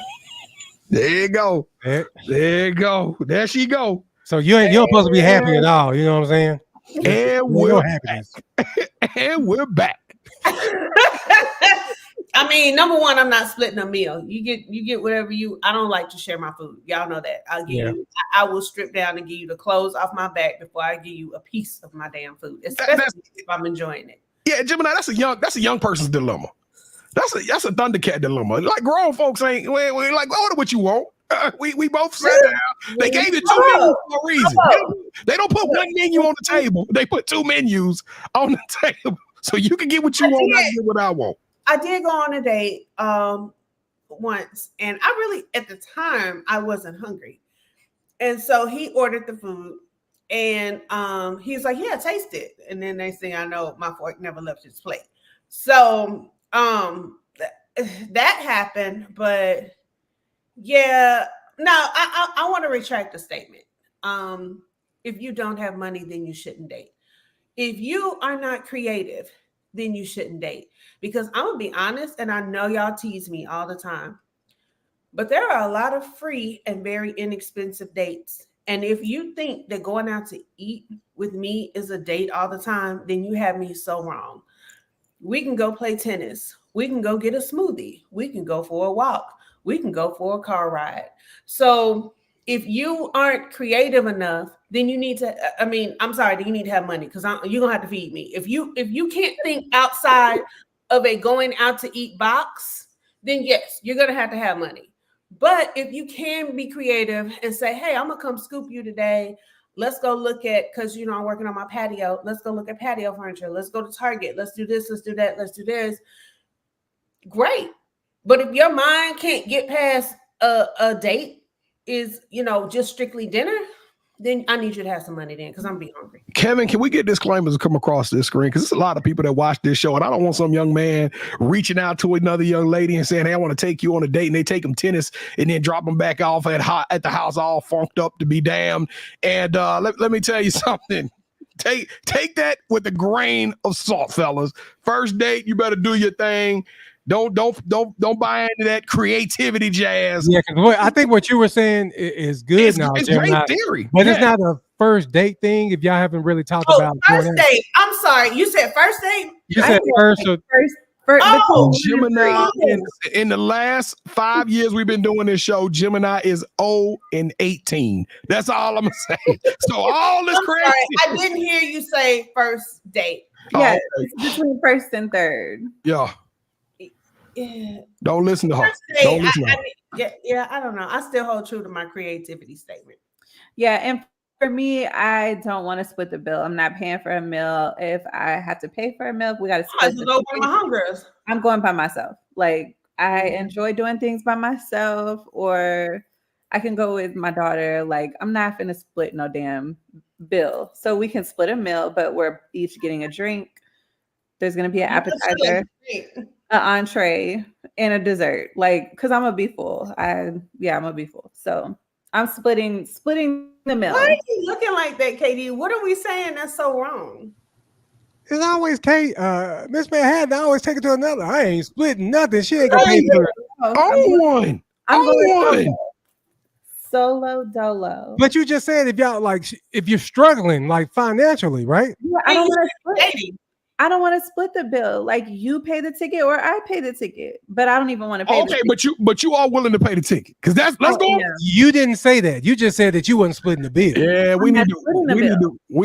There you go. There you go. There she go. So you're supposed to be happy at all. You know what I'm saying? And we're back. And we're back. I mean, number one, I'm not splitting a meal. You get whatever you. I don't like to share my food. Y'all know that. I'll give you. I will strip down and give you the clothes off my back before I give you a piece of my damn food, especially if I'm enjoying it. Yeah, Gemini, that's a young person's dilemma. That's a Thundercat dilemma. Like grown folks ain't we like order what you want. We both sat down. They gave you 2 menus for a reason. They don't put one menu on the table. They put 2 menus on the table, so you can get what you want. I get what I want. I did go on a date once, and I really, at the time, I wasn't hungry, and so he ordered the food, and he was like, "Yeah, taste it." And then next thing I know, my fork never left his plate. So that happened, but yeah, no, I want to retract the statement. If you don't have money, then you shouldn't date. If you are not creative, then you shouldn't date. Because I'm gonna be honest, and I know y'all tease me all the time, but there are a lot of free and very inexpensive dates. And if you think that going out to eat with me is a date all the time, then you have me so wrong. We can go play tennis. We can go get a smoothie. We can go for a walk. We can go for a car ride. So if you aren't creative enough, then you need to, I mean, I'm sorry, you need to have money because you're going to have to feed me. If you can't think outside of a going out to eat box, then yes, you're going to have money. But if you can be creative and say, hey, I'm going to come scoop you today. Let's go look at, because, you know, I'm working on my patio. Let's go look at patio furniture. Let's go to Target. Let's do this. Let's do that. Let's do this. Great. But if your mind can't get past a date is, you know, just strictly dinner, then I need you to have some money then because I'm be hungry. Kevin, can we get disclaimers to come across this screen? Because there's a lot of people that watch this show, and I don't want some young man reaching out to another young lady and saying, hey, I want to take you on a date, and they take them tennis and then drop them back off at the house all funked up to be damned. And let me tell you something. Take that with a grain of salt, fellas. First date, you better do your thing. Don't buy into that creativity jazz. Yeah, because I think what you were saying is good. It's great theory, but it's not a first date thing. If y'all haven't really talked about first date, I'm sorry, you said first date. You said first. Gemini, in the last 5 years we've been doing this show, Gemini is 0-18. That's all I'm saying. So all this crazy. I didn't hear you say first date. Yeah, between first and third. Yeah. Yeah. Don't listen to her. Don't listen to her. Yeah, I don't know. I still hold true to my creativity statement. Yeah, and for me, I don't want to split the bill. I'm not paying for a meal. If I have to pay for a meal, we got to split the bill. I'm going by myself. Like, I enjoy doing things by myself, or I can go with my daughter. Like, I'm not going to split no damn bill. So we can split a meal, but we're each getting a drink. There's going to be an appetizer, an entree, and a dessert. Like, because I'm going to be full. I'm going to be full. So I'm splitting the meal. Why are you looking like that, KD? What are we saying that's so wrong? It's always take Miss Manhattan. I always take it to another. I ain't splitting nothing. She ain't gonna pay for it. I'm going solo dolo. But you just said if you're struggling like financially, right? Yeah, I don't want to split the bill. Like, you pay the ticket or I pay the ticket, but I don't even want to pay. Okay, but you are willing to pay the ticket because let's go. Yeah. You didn't say that. You just said that you wasn't splitting the bill. Yeah, we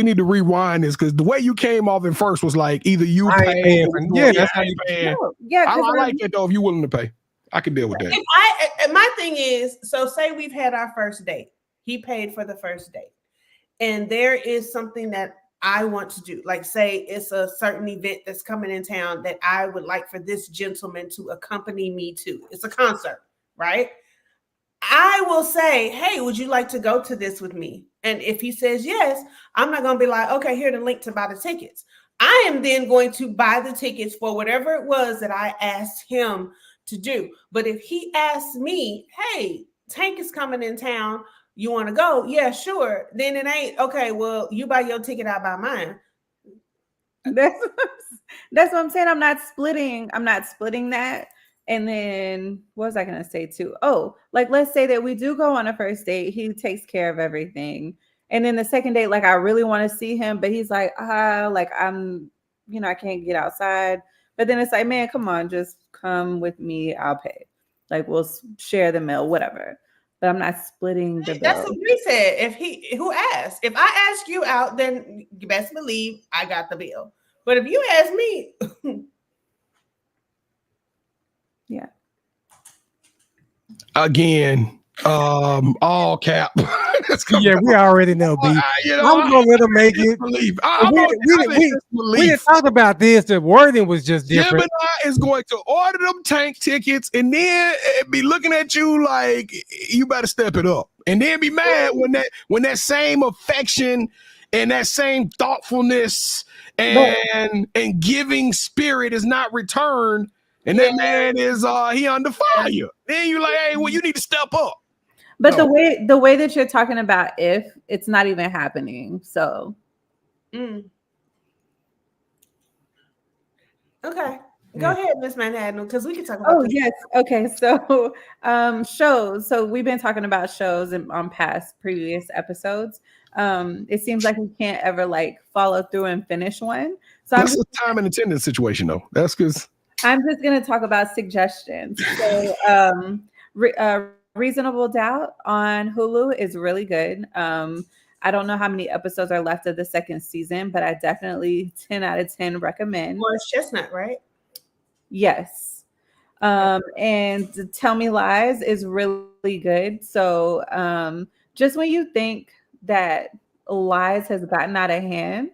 need to rewind this because the way you came off at first was like either you pay. That's how you pay. Yeah, I like that though. If you're willing to pay, I can deal with that. My thing is, so say we've had our first date. He paid for the first date, and there is something that I want to do, like say it's a certain event that's coming in town that I would like for this gentleman to accompany me to. It's a concert, right? I will say, hey, would you like to go to this with me? And if he says yes, I'm not going to be like, okay, here's the link to buy the tickets. I am then going to buy the tickets for whatever it was that I asked him to do. But if he asks me, hey, Tank is coming in town, you want to go? Yeah, sure. Then it ain't okay. Well, you buy your ticket, I buy mine. That's what I'm saying. I'm not splitting that. And then what was I gonna say too? Oh, like let's say that we do go on a first date. He takes care of everything. And then the second date, like I really want to see him, but he's like, like I'm, I can't get outside. But then it's like, man, come on, just come with me. I'll pay. Like we'll share the meal, whatever. But I'm not splitting the bill. That's what we said. Who asked? If I ask you out, then you best believe I got the bill. But if you ask me, yeah. Again, all cap. Yeah, we already know, B. You I was gonna let them make it. We didn't talk about this. The wording was just different. Gemini is going to order them tank tickets and then be looking at you like you better step it up, and then be mad when that same affection and that same thoughtfulness and giving spirit is not returned, and that man is he under fire. Then you like, hey, well, you need to step up. But the way that you're talking about, if it's not even happening, so. Okay, go ahead, Miss Manhattan, because we can talk about. Oh yes, okay. So, shows. So we've been talking about shows on previous episodes. It seems like we can't ever like follow through and finish one. So that's a time and attendance situation, though. That's because I'm just gonna talk about suggestions. So, Reasonable Doubt on Hulu is really good. I don't know how many episodes are left of the second season, but I definitely 10 out of 10 recommend. Well, it's Chestnut, right? Yes. And Tell Me Lies is really good. So just when you think that Lies has gotten out of hand,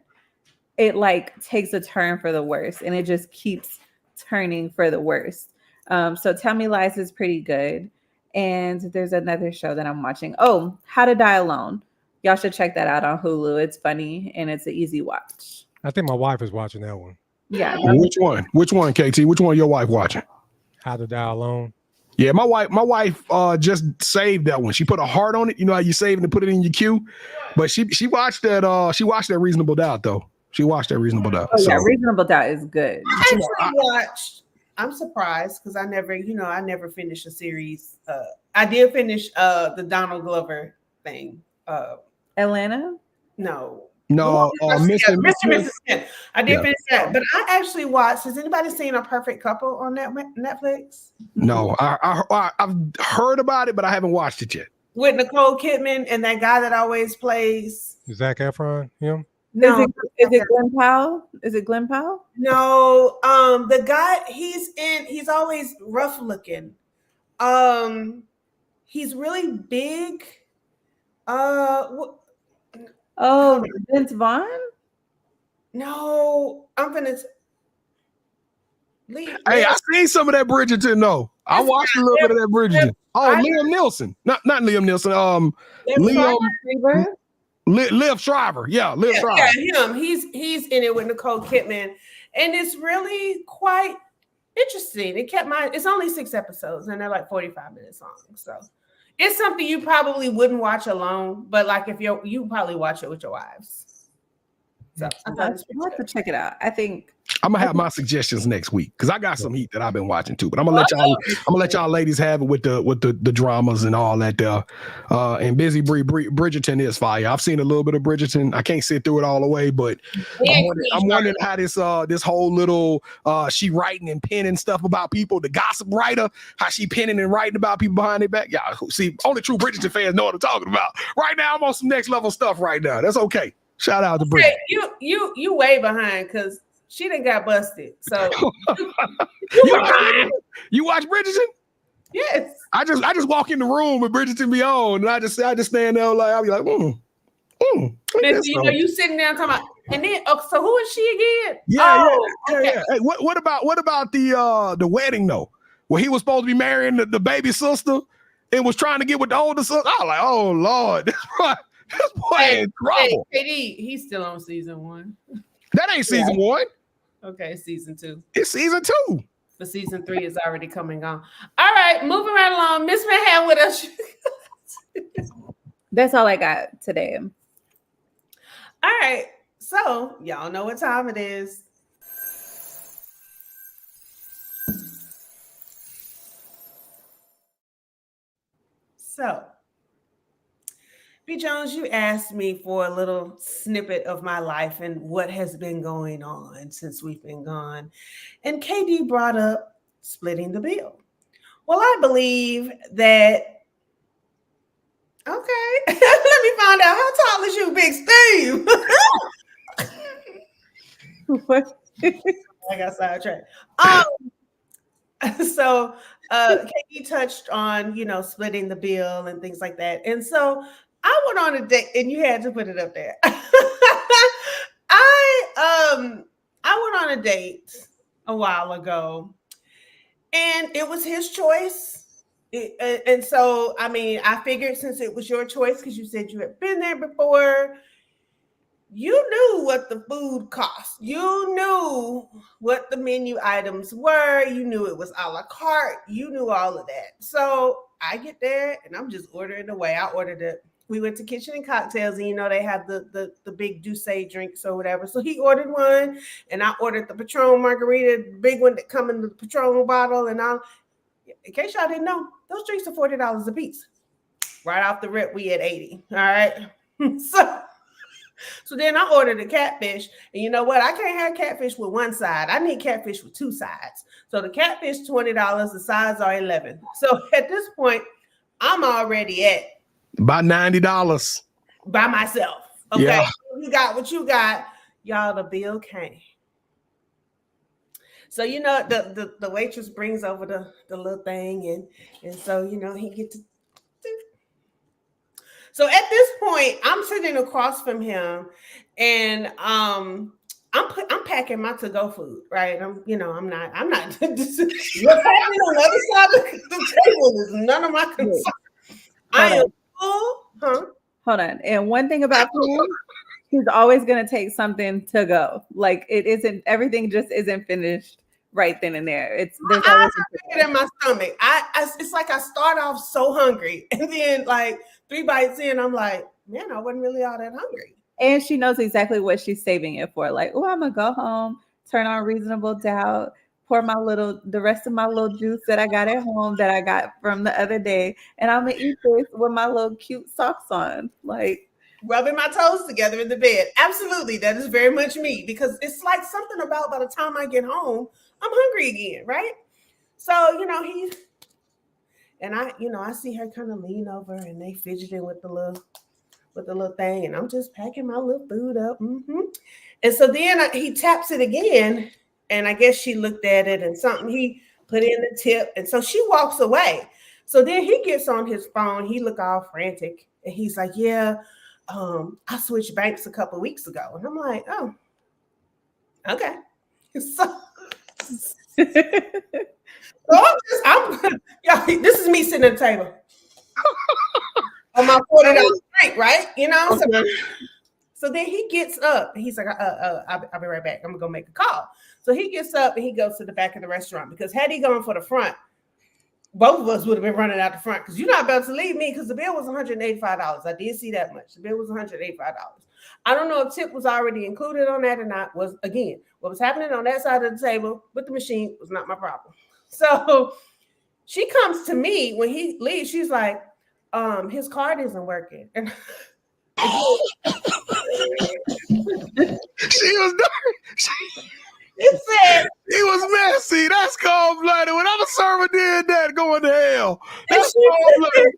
it like takes a turn for the worse, and it just keeps turning for the worst. So Tell Me Lies is pretty good. And there's another show that I'm watching. Oh, How to Die Alone. Y'all should check that out on Hulu. It's funny and it's an easy watch. I think my wife is watching that one. Yeah. Which one, KT? Which one your wife watching? How to Die Alone. Yeah, my wife just saved that one. She put a heart on it. You know how you save it and put it in your queue? But she watched that Reasonable Doubt, though. She watched that Reasonable Doubt. Oh, yeah, Reasonable Doubt is good. I actually watched. I'm surprised because I never finished a series. I did finish the Donald Glover thing. Atlanta? No, Mr. Smith. I did finish that, but I actually watched. Has anybody seen A Perfect Couple on Netflix? No, I've heard about it, but I haven't watched it yet. With Nicole Kidman and that guy that always plays Zac Efron. Him? No, is it Glenn Powell? Is it Glenn Powell? No, the guy he's always rough looking. He's really big. Vince Vaughn? No, I'm gonna leave. Hey, I seen some of that Bridgerton though. I watched a little bit of that Bridgerton. Liam Neeson. Not Liam Neeson. Liv Shriver. Yeah, Liv Shriver. Yeah, him. He's in it with Nicole Kidman. And it's really quite interesting. It's only 6 episodes and they're like 45 minutes long. So it's something you probably wouldn't watch alone, but like if you probably watch it with your wives. So I'll have to check it out. I think I'm gonna have my suggestions next week because I got some heat that I've been watching too. But I'm gonna let y'all ladies have it with the dramas and all that there. And Busy Bridgerton is fire. I've seen a little bit of Bridgerton. I can't sit through it all the way, but I'm wondering how this whole little she writing and penning stuff about people, the gossip writer, how she penning and writing about people behind their back. Yeah, see, only true Bridgerton fans know what I'm talking about. Right now, I'm on some next level stuff right now. That's okay. Shout out to Bridgerton. You way behind because she done got busted. So you watch Bridgerton? Yes. I just walk in the room and Bridgerton be on, and I just stand there like I'll be like, you sitting down talking about, and then so who is she again? Yeah. Hey, what about the wedding though? Where he was supposed to be marrying the baby sister and was trying to get with the older sister. I was like, oh Lord, this boy in trouble. Hey, he's still on season 1. That ain't season 1. Okay, season 2. It's season 2. But season 3 is already coming on. All right, moving right along. Miss Manhattan with us. That's all I got today. All right, so y'all know what time it is. So B. Jones, you asked me for a little snippet of my life and what has been going on since we've been gone. And KD brought up splitting the bill. Well, I believe that. Okay, let me find out how tall is you, Big Steve? What? I got sidetracked. So KD touched on, splitting the bill and things like that. And so I went on a date, and you had to put it up there. I went on a date a while ago, and it was his choice. And so, I mean, I figured since it was your choice, because you said you had been there before, you knew what the food cost. You knew what the menu items were. You knew it was a la carte. You knew all of that. So I get there, and I'm just ordering away. I ordered it. We went to Kitchen and Cocktails, and they have the big Douce drinks or whatever. So he ordered one, and I ordered the Patron margarita, the big one that come in the Patron bottle. And in case y'all didn't know, those drinks are $40 a piece. Right off the rip, we at 80. All right. So then I ordered a catfish, and you know what? I can't have catfish with one side. I need catfish with two sides. So the catfish $20, the sides are $11. So at this point, I'm already at about $90 by myself. Okay, yeah. You got what you got, y'all. The bill came. So the waitress brings over the little thing, and so he gets to. So at this point, I'm sitting across from him, and I'm packing my to-go food, right? I'm not. What's happening on the other side of the table is none of my concern. I am full. Hold on. And one thing about him, he's always gonna take something to go. Like everything just isn't finished right then and there. There's always it in my stomach. It's like I start off so hungry, and then like 3 bites in, I'm like, man, I wasn't really all that hungry. And she knows exactly what she's saving it for. Like, oh, I'm gonna go home, turn on Reasonable Doubt, pour the rest of my little juice that I got at home that I got from the other day, and I'm gonna eat this with my little cute socks on, like rubbing my toes together in the bed. Absolutely, that is very much me, because it's like something about by the time I get home, I'm hungry again, right? So I see her kind of lean over, and they fidgeting with the little thing, and I'm just packing my little food up. Mm-hmm. And so then he taps it again, and I guess she looked at it, and something he put in the tip, and so she walks away. So then he gets on his phone. He look all frantic, and he's like, "Yeah, I switched banks a couple weeks ago," and I'm like, "Oh, okay." So. This is me sitting at the table on my $40 drink, right? Okay. So then he gets up, and he's like, I'll be right back. I'm gonna go make a call. So he gets up, and he goes to the back of the restaurant, because had he gone for the front, both of us would have been running out the front, because you're not about to leave me, because the bill was $185. I did see that much. The bill was $185. I don't know if tip was already included on that or not. What was happening on that side of the table with the machine was not my problem. So she comes to me when he leaves. She's like, his card isn't working. And she was dirty. It said he was messy. That's cold-blooded. When I'm a server did that, going to hell. That's cold-blooded.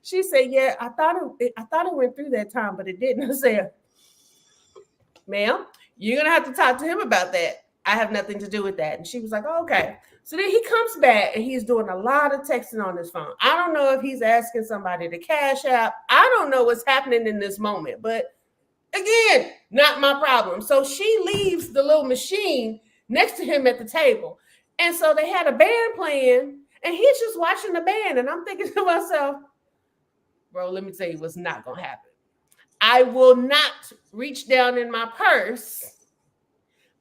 She said, "Yeah, I thought it went through that time, but it didn't." I said, "Ma'am, you're gonna have to talk to him about that. I have nothing to do with that." And she was like, "Oh, okay." So then he comes back, and he's doing a lot of texting on his phone. I don't know if he's asking somebody to cash app. I don't know what's happening in this moment, but again, not my problem. So she leaves the little machine next to him at the table. And so they had a band playing, and he's just watching the band. And I'm thinking to myself, bro, let me tell you what's not going to happen. I will not reach down in my purse,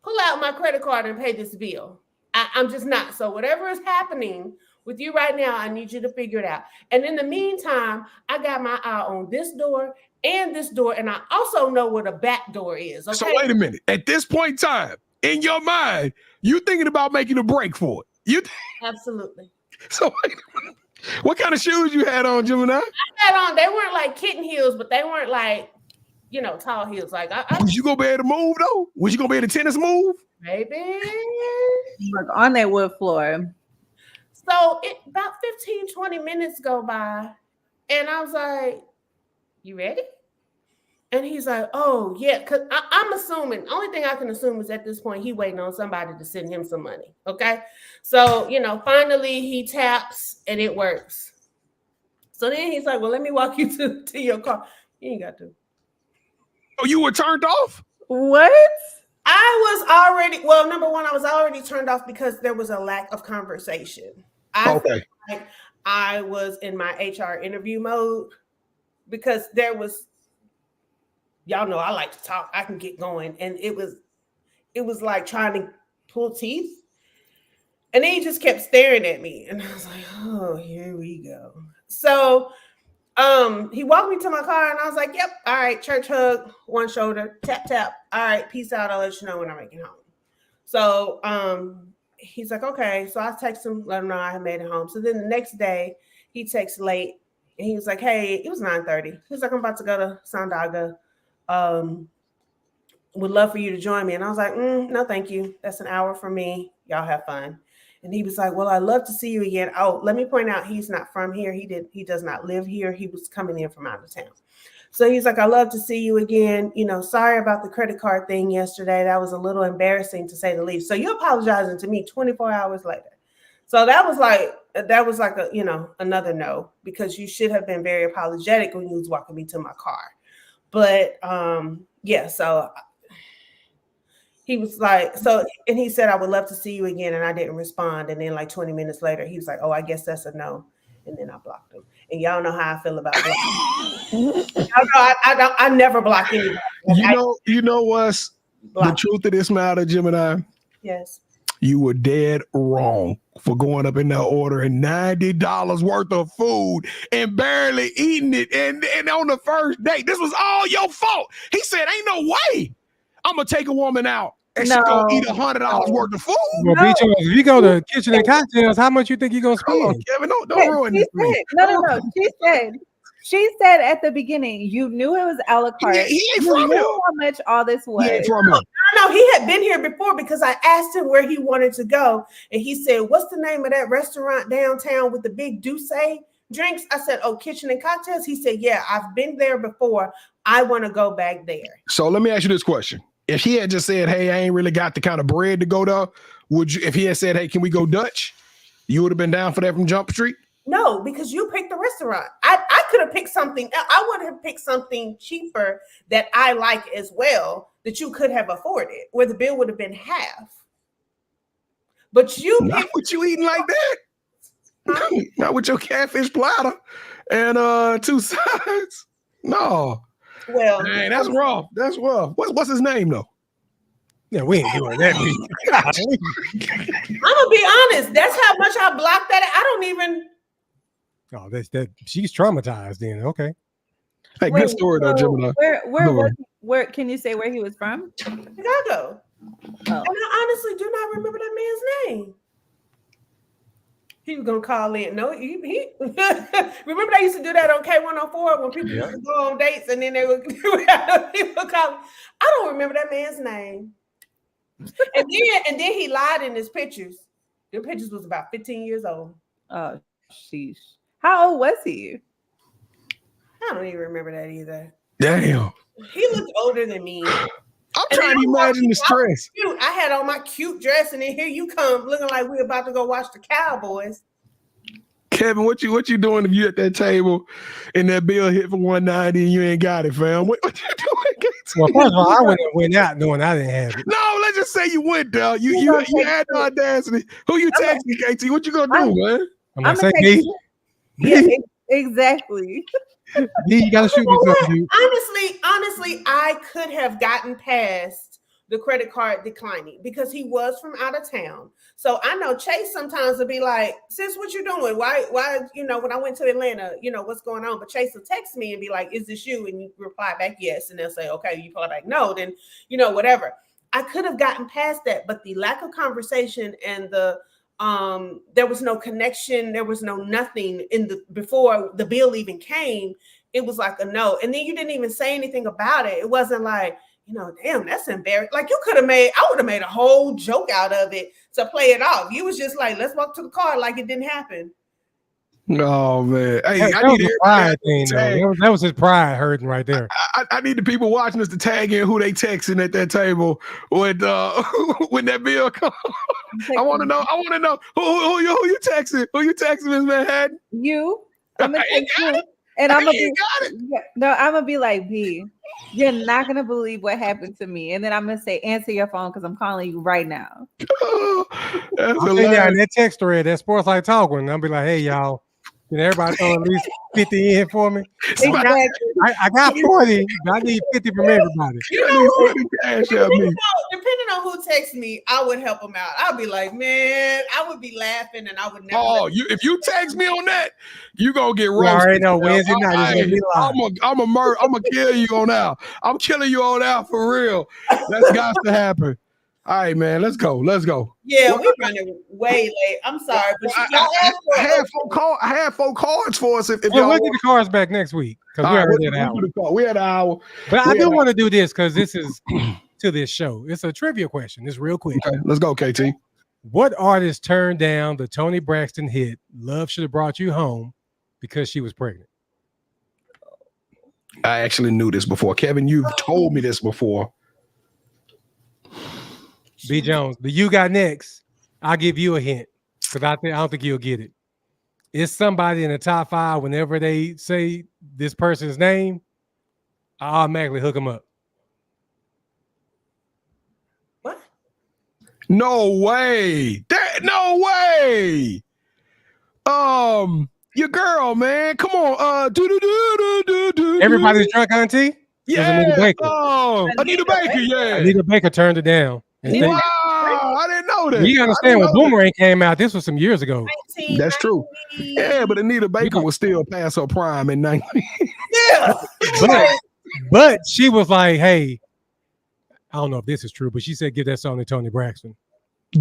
pull out my credit card, and pay this bill. I'm just not. So whatever is happening with you right now, I need you to figure it out. And in the meantime, I got my eye on this door and this door, and I also know where the back door is. Okay? So wait a minute. At this point in time, in your mind, you thinking about making a break for it. Absolutely. So What kind of shoes you had on, Gemini? I had on. They weren't like kitten heels, but they weren't like, tall heels. Like was you gonna be able to move though? Was you gonna be able to tennis move? Maybe. Like on that wood floor. So about 15, 20 minutes go by, and I was like, "You ready?" And he's like, "Oh yeah," because I'm assuming. Only thing I can assume is at this point he waiting on somebody to send him some money. Okay, so finally he taps and it works. So then he's like, "Well, let me walk you to your car." You ain't got to. Oh, you were turned off? What? Number one, I was already turned off because there was a lack of conversation. I was in my HR interview mode because there was, y'all know I like to talk. I can get going. And it was like trying to pull teeth. And then he just kept staring at me. And I was like, oh, here we go. So he walked me to my car and I was like, yep, all right, church hug, one shoulder, tap, tap. All right, peace out. I'll let you know when I'm making home. So he's like, okay. So I text him, let him know I had made it home. So then the next day he texts late and he was like, hey, it was 9:30. He was like, I'm about to go to Sandaga. Would love for you to join me. And I was like, no, thank you. That's an hour for me. Y'all have fun. And he was like, well, I'd love to see you again. Oh, let me point out, he's not from here. He does not live here. He was coming in from out of town. So he's like, I'd love to see you again. Sorry about the credit card thing yesterday. That was a little embarrassing to say the least. So you're apologizing to me 24 hours later. So that was like another no, because you should have been very apologetic when you was walking me to my car. But so he was like, and he said, I would love to see you again. And I didn't respond. And then like 20 minutes later, he was like, oh, I guess that's a no. And then I blocked him. And y'all know how I feel about blocking. I never block anybody. You know what's the truth of this matter, Gemini? Yes. You were dead wrong for going up in there ordering $90 worth of food and barely eating it. And on the first date, this was all your fault. He said, ain't no way I'm going to take a woman out and she's going to eat $100 worth of food. Well, if you go to Kitchen and Cocktails, how much you think you're going to spend? Come on, Kevin, don't ruin this. No. She said at the beginning, you knew it was a la carte. He ain't from here. How much all this was. He ain't from here. No, he had been here before because I asked him where he wanted to go. And he said, what's the name of that restaurant downtown with the big Douce drinks? I said, oh, Kitchen and Cocktails. He said, yeah, I've been there before. I want to go back there. So let me ask you this question. If he had just said, hey, I ain't really got the kind of bread to go there, would you, if he had said, hey, can we go Dutch? You would have been down for that from Jump Street? No, because you picked the restaurant. I could have picked something. I would have picked something cheaper that I like as well, that you could have afforded, where the bill would have been half. But you not with you eating like that. Not with your catfish platter and 2 sides. No. Well, hey, that's rough. That's rough. What's his name though? Yeah, we ain't doing that. I'm gonna be honest. That's how much I blocked that. I don't even. Oh, that she's traumatized. Then okay. Hey, good story though, Gemini. Where can you say where he was from? Chicago. And I honestly do not remember that man's name. He was gonna call in. No, he remember they used to do that on K104 when people used to go on dates and then they would people call. I don't remember that man's name. And then he lied in his pictures. The pictures was about 15 years old. Oh, sheesh. How old was he? I don't even remember that either. Damn. He looked older than me. I'm trying to imagine the stress. I had on my cute dress, and then here you come looking like we're about to go watch the Cowboys. Kevin, what you doing if you at that table and that bill hit for $190 and you ain't got it, fam? What you doing? Well, first of all, I went out knowing I didn't have it. No, let's just say you went there. You had the audacity. Who you texting, KT? What you gonna do, man? I'm gonna say me. Yeah, exactly. You gotta shoot me something. Honestly, I could have gotten past the credit card declining because he was from out of town. So I know Chase sometimes will be like, sis, what you doing? Why, when I went to Atlanta, what's going on? But Chase will text me and be like, is this you? And you reply back, yes. And they'll say, okay, you reply back, no, then, whatever. I could have gotten past that, but the lack of conversation and the There was no connection. There was no nothing before the bill even came. It was like a no. And then you didn't even say anything about it. It wasn't like, damn, that's embarrassing. Like I would have made a whole joke out of it to play it off. You was just like, let's walk to the car like it didn't happen. Oh man, hey, that was a pride thing, though. That was his pride hurting right there. I need the people watching us to tag in who they texting at that table when that bill comes. I want to know who you texting. Who you texting, Miss Manhattan? You. I'm gonna text you, and I'm gonna be like, B, you're not gonna believe what happened to me, and then I'm gonna say, answer your phone because I'm calling you right now. That's in that text thread, that Sports Like Talk one, I'll be like, hey y'all. Can everybody throw at least 50 in for me? Exactly. I got 40, but I need 50 from everybody. Depending on who texts me, I would help them out. I'd be like, man, I would be laughing and I would never. Oh, if you text me on that, you gonna get roasted. You already know Wednesday night. I'm gonna kill you on out. I'm killing you on out for real. That's got to happen. All right, man, let's go. Yeah, we're running way late. I'm sorry, but I had 4 cards for us. If we'll get the cards back next week because we already had an hour. We had an hour. But I do want to do this because this is to this show. It's a trivia question. It's real quick. Okay, let's go, KT. What artist turned down the Toni Braxton hit "Love Should Have Brought You Home" because she was pregnant? I actually knew this before. Kevin, you've told me this before. B. Jones, the you got next. I'll give you a hint because I don't think you'll get it. It's somebody in the top 5. Whenever they say this person's name, I automatically hook them up. What? No way. No way. Your girl, man. Come on. Everybody's drunk, auntie? Yeah. Anita Baker. Anita Baker, yeah. Anita Baker turned it down. Wow, I didn't know that. You understand when Boomerang came out, this was some years ago. That's true. Yeah, but Anita Baker was still past her prime in 90. Yeah. But she was like, hey, I don't know if this is true, but she said, give that song to Toni Braxton.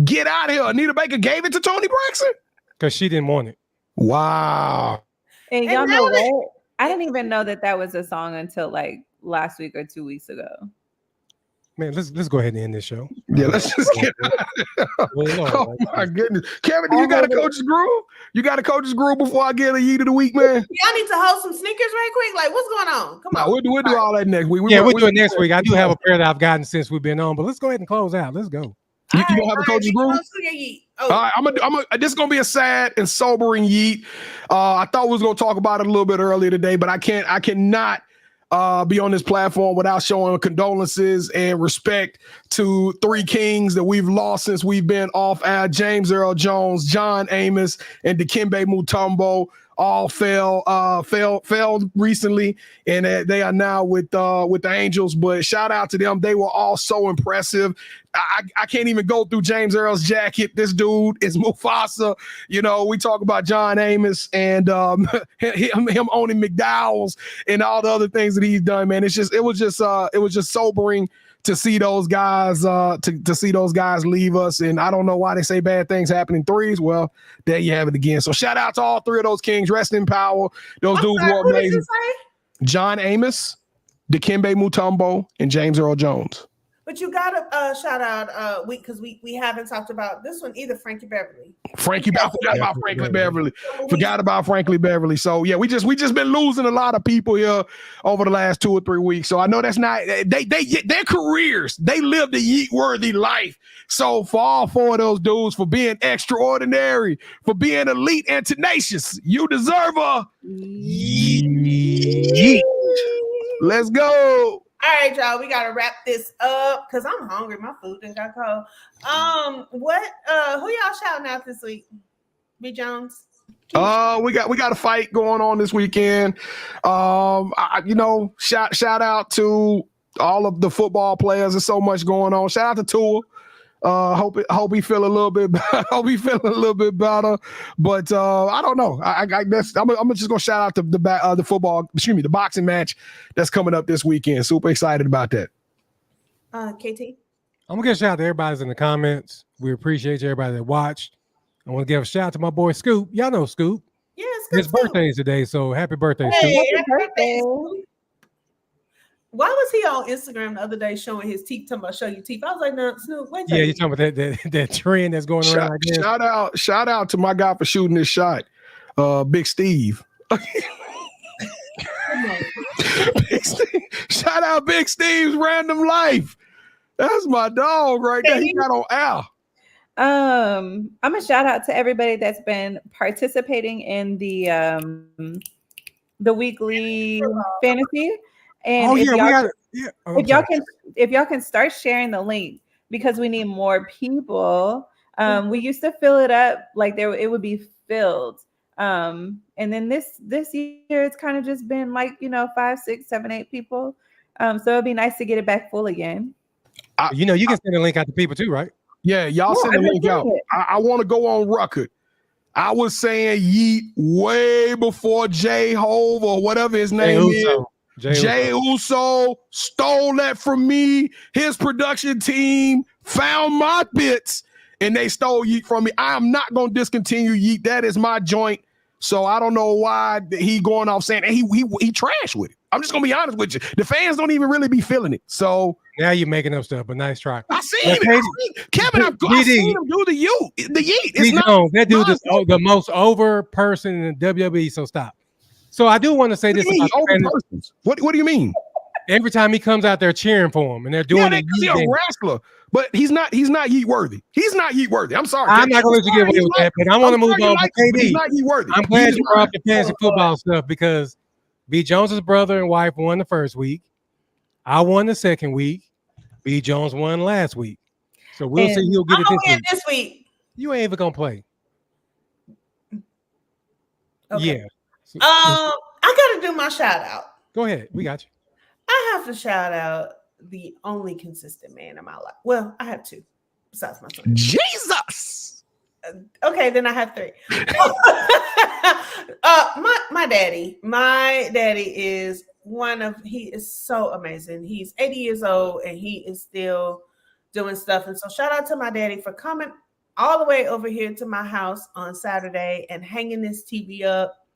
Get out of here. Anita Baker gave it to Toni Braxton? Because she didn't want it. Wow. And y'all know what? I didn't even know that was a song until like last week or 2 weeks ago. Man, let's go ahead and end this show. Yeah, let's just get out of here. Oh my goodness. Kevin, do you got a coach's groove? You got a coach's groove before I get a yeet of the week, man? Y'all need to hold some sneakers right quick. Like, what's going on? Come on. We'll do all that next week. We'll do it next week. I do have a pair that I've gotten since we've been on, but let's go ahead and close out. Let's go. You don't have a coach's groove? All right, this is gonna be a sad and sobering yeet. I thought we was gonna talk about it a little bit earlier today, but I cannot be on this platform without showing condolences and respect to 3 kings that we've lost since we've been off air. James Earl Jones, John Amos, and Dikembe Mutombo all fell recently, and they are now with the Angels. But shout out to them; they were all so impressive. I can't even go through James Earl's jacket. This dude is Mufasa. We talk about John Amos and him owning McDowell's and all the other things that he's done. Man, it was just sobering to see those guys to see those guys leave us. And I don't know why they say bad things happen in threes. Well, there you have it again. So shout out to all 3 of those kings. Rest in power. Those dudes were amazing. John Amos, Dikembe Mutombo, and James Earl Jones. But you got to shout out because we haven't talked about this one either. Frankie Beverly. I forgot about Frankie Beverly. So yeah, we just been losing a lot of people here over the last 2 or 3 weeks. So I know that's not their careers. They lived a yeet-worthy life. So for all 4 of those dudes, for being extraordinary, for being elite and tenacious, you deserve a yeet. Let's go. All right, y'all, we gotta wrap this up because I'm hungry. My food done got cold. Who y'all shouting out this week? B. Jones. We got a fight going on this weekend. Shout out to all of the football players. There's so much going on. Shout out to Tua. Hope he feel a little bit. Hope he feeling a little bit better. But I don't know. I'm just gonna shout out the football. The boxing match that's coming up this weekend. Super excited about that. KT. I'm gonna get a shout out to everybody in the comments. We appreciate everybody that watched. I want to give a shout out to my boy Scoop. Y'all know Scoop. Yeah, His birthday is today, so happy birthday, Hey, Scoop. happy birthday. Why was he on Instagram the other day showing his teeth? Talking about show your teeth. I was like, no, Snoop, wait. Yeah, you're talking about that trend that's going around. Shout out to my guy for shooting this shot, Big Steve. Big Steve. Shout out Big Steve's Random Life. That's my dog right there. He got on air. I'm a shout out to everybody that's been participating in the weekly fantasy. And if y'all can start sharing the link, because we need more people. We used to fill it up like it would be filled. And then this year it's kind of just been like, 5, 6, 7, 8 people. So it'd be nice to get it back full again. You can send a link out to people too, right? Yeah, y'all send the link out. I want to go on record. I was saying yeet way before J Hove or whatever his name is. Jay Uso stole that from me. His production team found my bits and they stole yeet from me. I am not going to discontinue yeet. That is my joint. So I don't know why he going off saying he trash with it. I'm just gonna be honest with you. The fans don't even really be feeling it. So now you're making up stuff, but nice try. I seen it. Kevin, I've seen him do the yeet. It's not that dude is the most over person in the WWE. So stop. So I do want to say this about persons. What do you mean? Every time he comes out there cheering for him, and they're doing it. He's a wrestler, but he's not yeet worthy. He's not yeet worthy. I'm sorry. I'm not going to let you get away with that, but I want to move on to KD. He's not yeet worthy. I'm glad you brought up the fantasy football stuff because B. Jones's brother and wife won the first week. I won the second week. B. Jones won last week. So we'll see who'll get it this week. You ain't even gonna play. Okay. Yeah. I gotta do my shout out. Go ahead. We got you. I have to shout out the only consistent man in my life. Well, I have 2 besides my son. Jesus. Okay, then I have 3. My daddy. My daddy is he is so amazing. He's 80 years old and he is still doing stuff. And so shout out to my daddy for coming all the way over here to my house on Saturday and hanging this TV up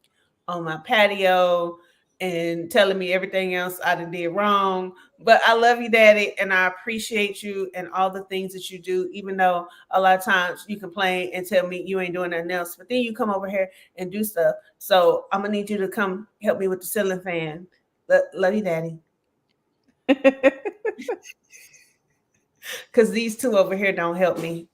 on my patio and telling me everything else I did wrong. But I love you, Daddy, and I appreciate you and all the things that you do, even though a lot of times you complain and tell me you ain't doing nothing else. But then you come over here and do stuff. So I'm going to need you to come help me with the ceiling fan. Love you, Daddy. Because these 2 over here don't help me.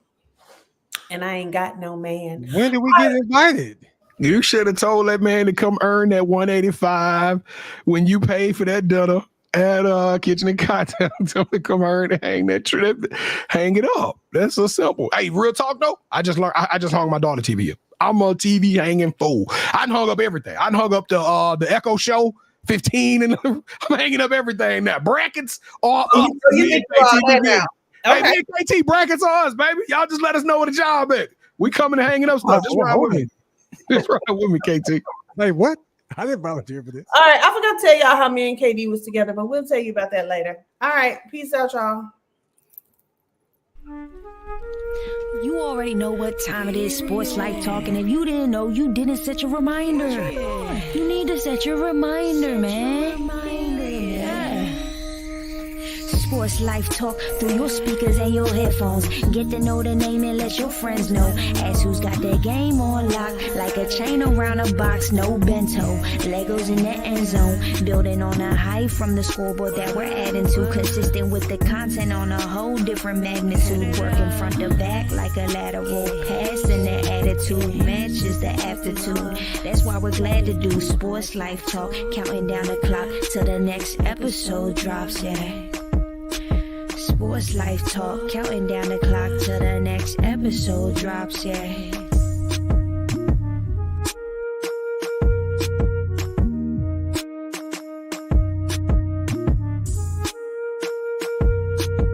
And I ain't got no man. When did we get invited? You should have told that man to come earn that $185 when you paid for that dinner at Kitchen and Cocktail. Tell him to come earn and hang that trip, hang it up. That's so simple. Hey, real talk though. I just hung my daughter TV up. I'm a TV hanging fool. I hung up everything. I hung up the Echo Show 15 and I'm hanging up everything now. Brackets are up. Hey, me and KT brackets are us, baby. Y'all just let us know where the job at. We coming and hanging up stuff. Just ride with me. Just ride with me, KT. Hey, what? I didn't volunteer for this. All right, I forgot to tell y'all how me and KD was together, but we'll tell you about that later. All right, peace out, y'all. You already know what time it is, Sports Life Talk, and if you didn't know, you didn't set your reminder. You need to set your reminder, man. Sports Life Talk through your speakers and your headphones. Get to know the name and let your friends know. Ask who's got their game on lock, like a chain around a box, no bento. Legos in the end zone, building on a height from the scoreboard that we're adding to. Consistent with the content on a whole different magnitude. Working front to back like a lateral pass, and the attitude matches the aptitude. That's why we're glad to do Sports Life Talk, counting down the clock till the next episode drops, yeah. Sports Life Talk, counting down the clock till the next episode drops, yeah.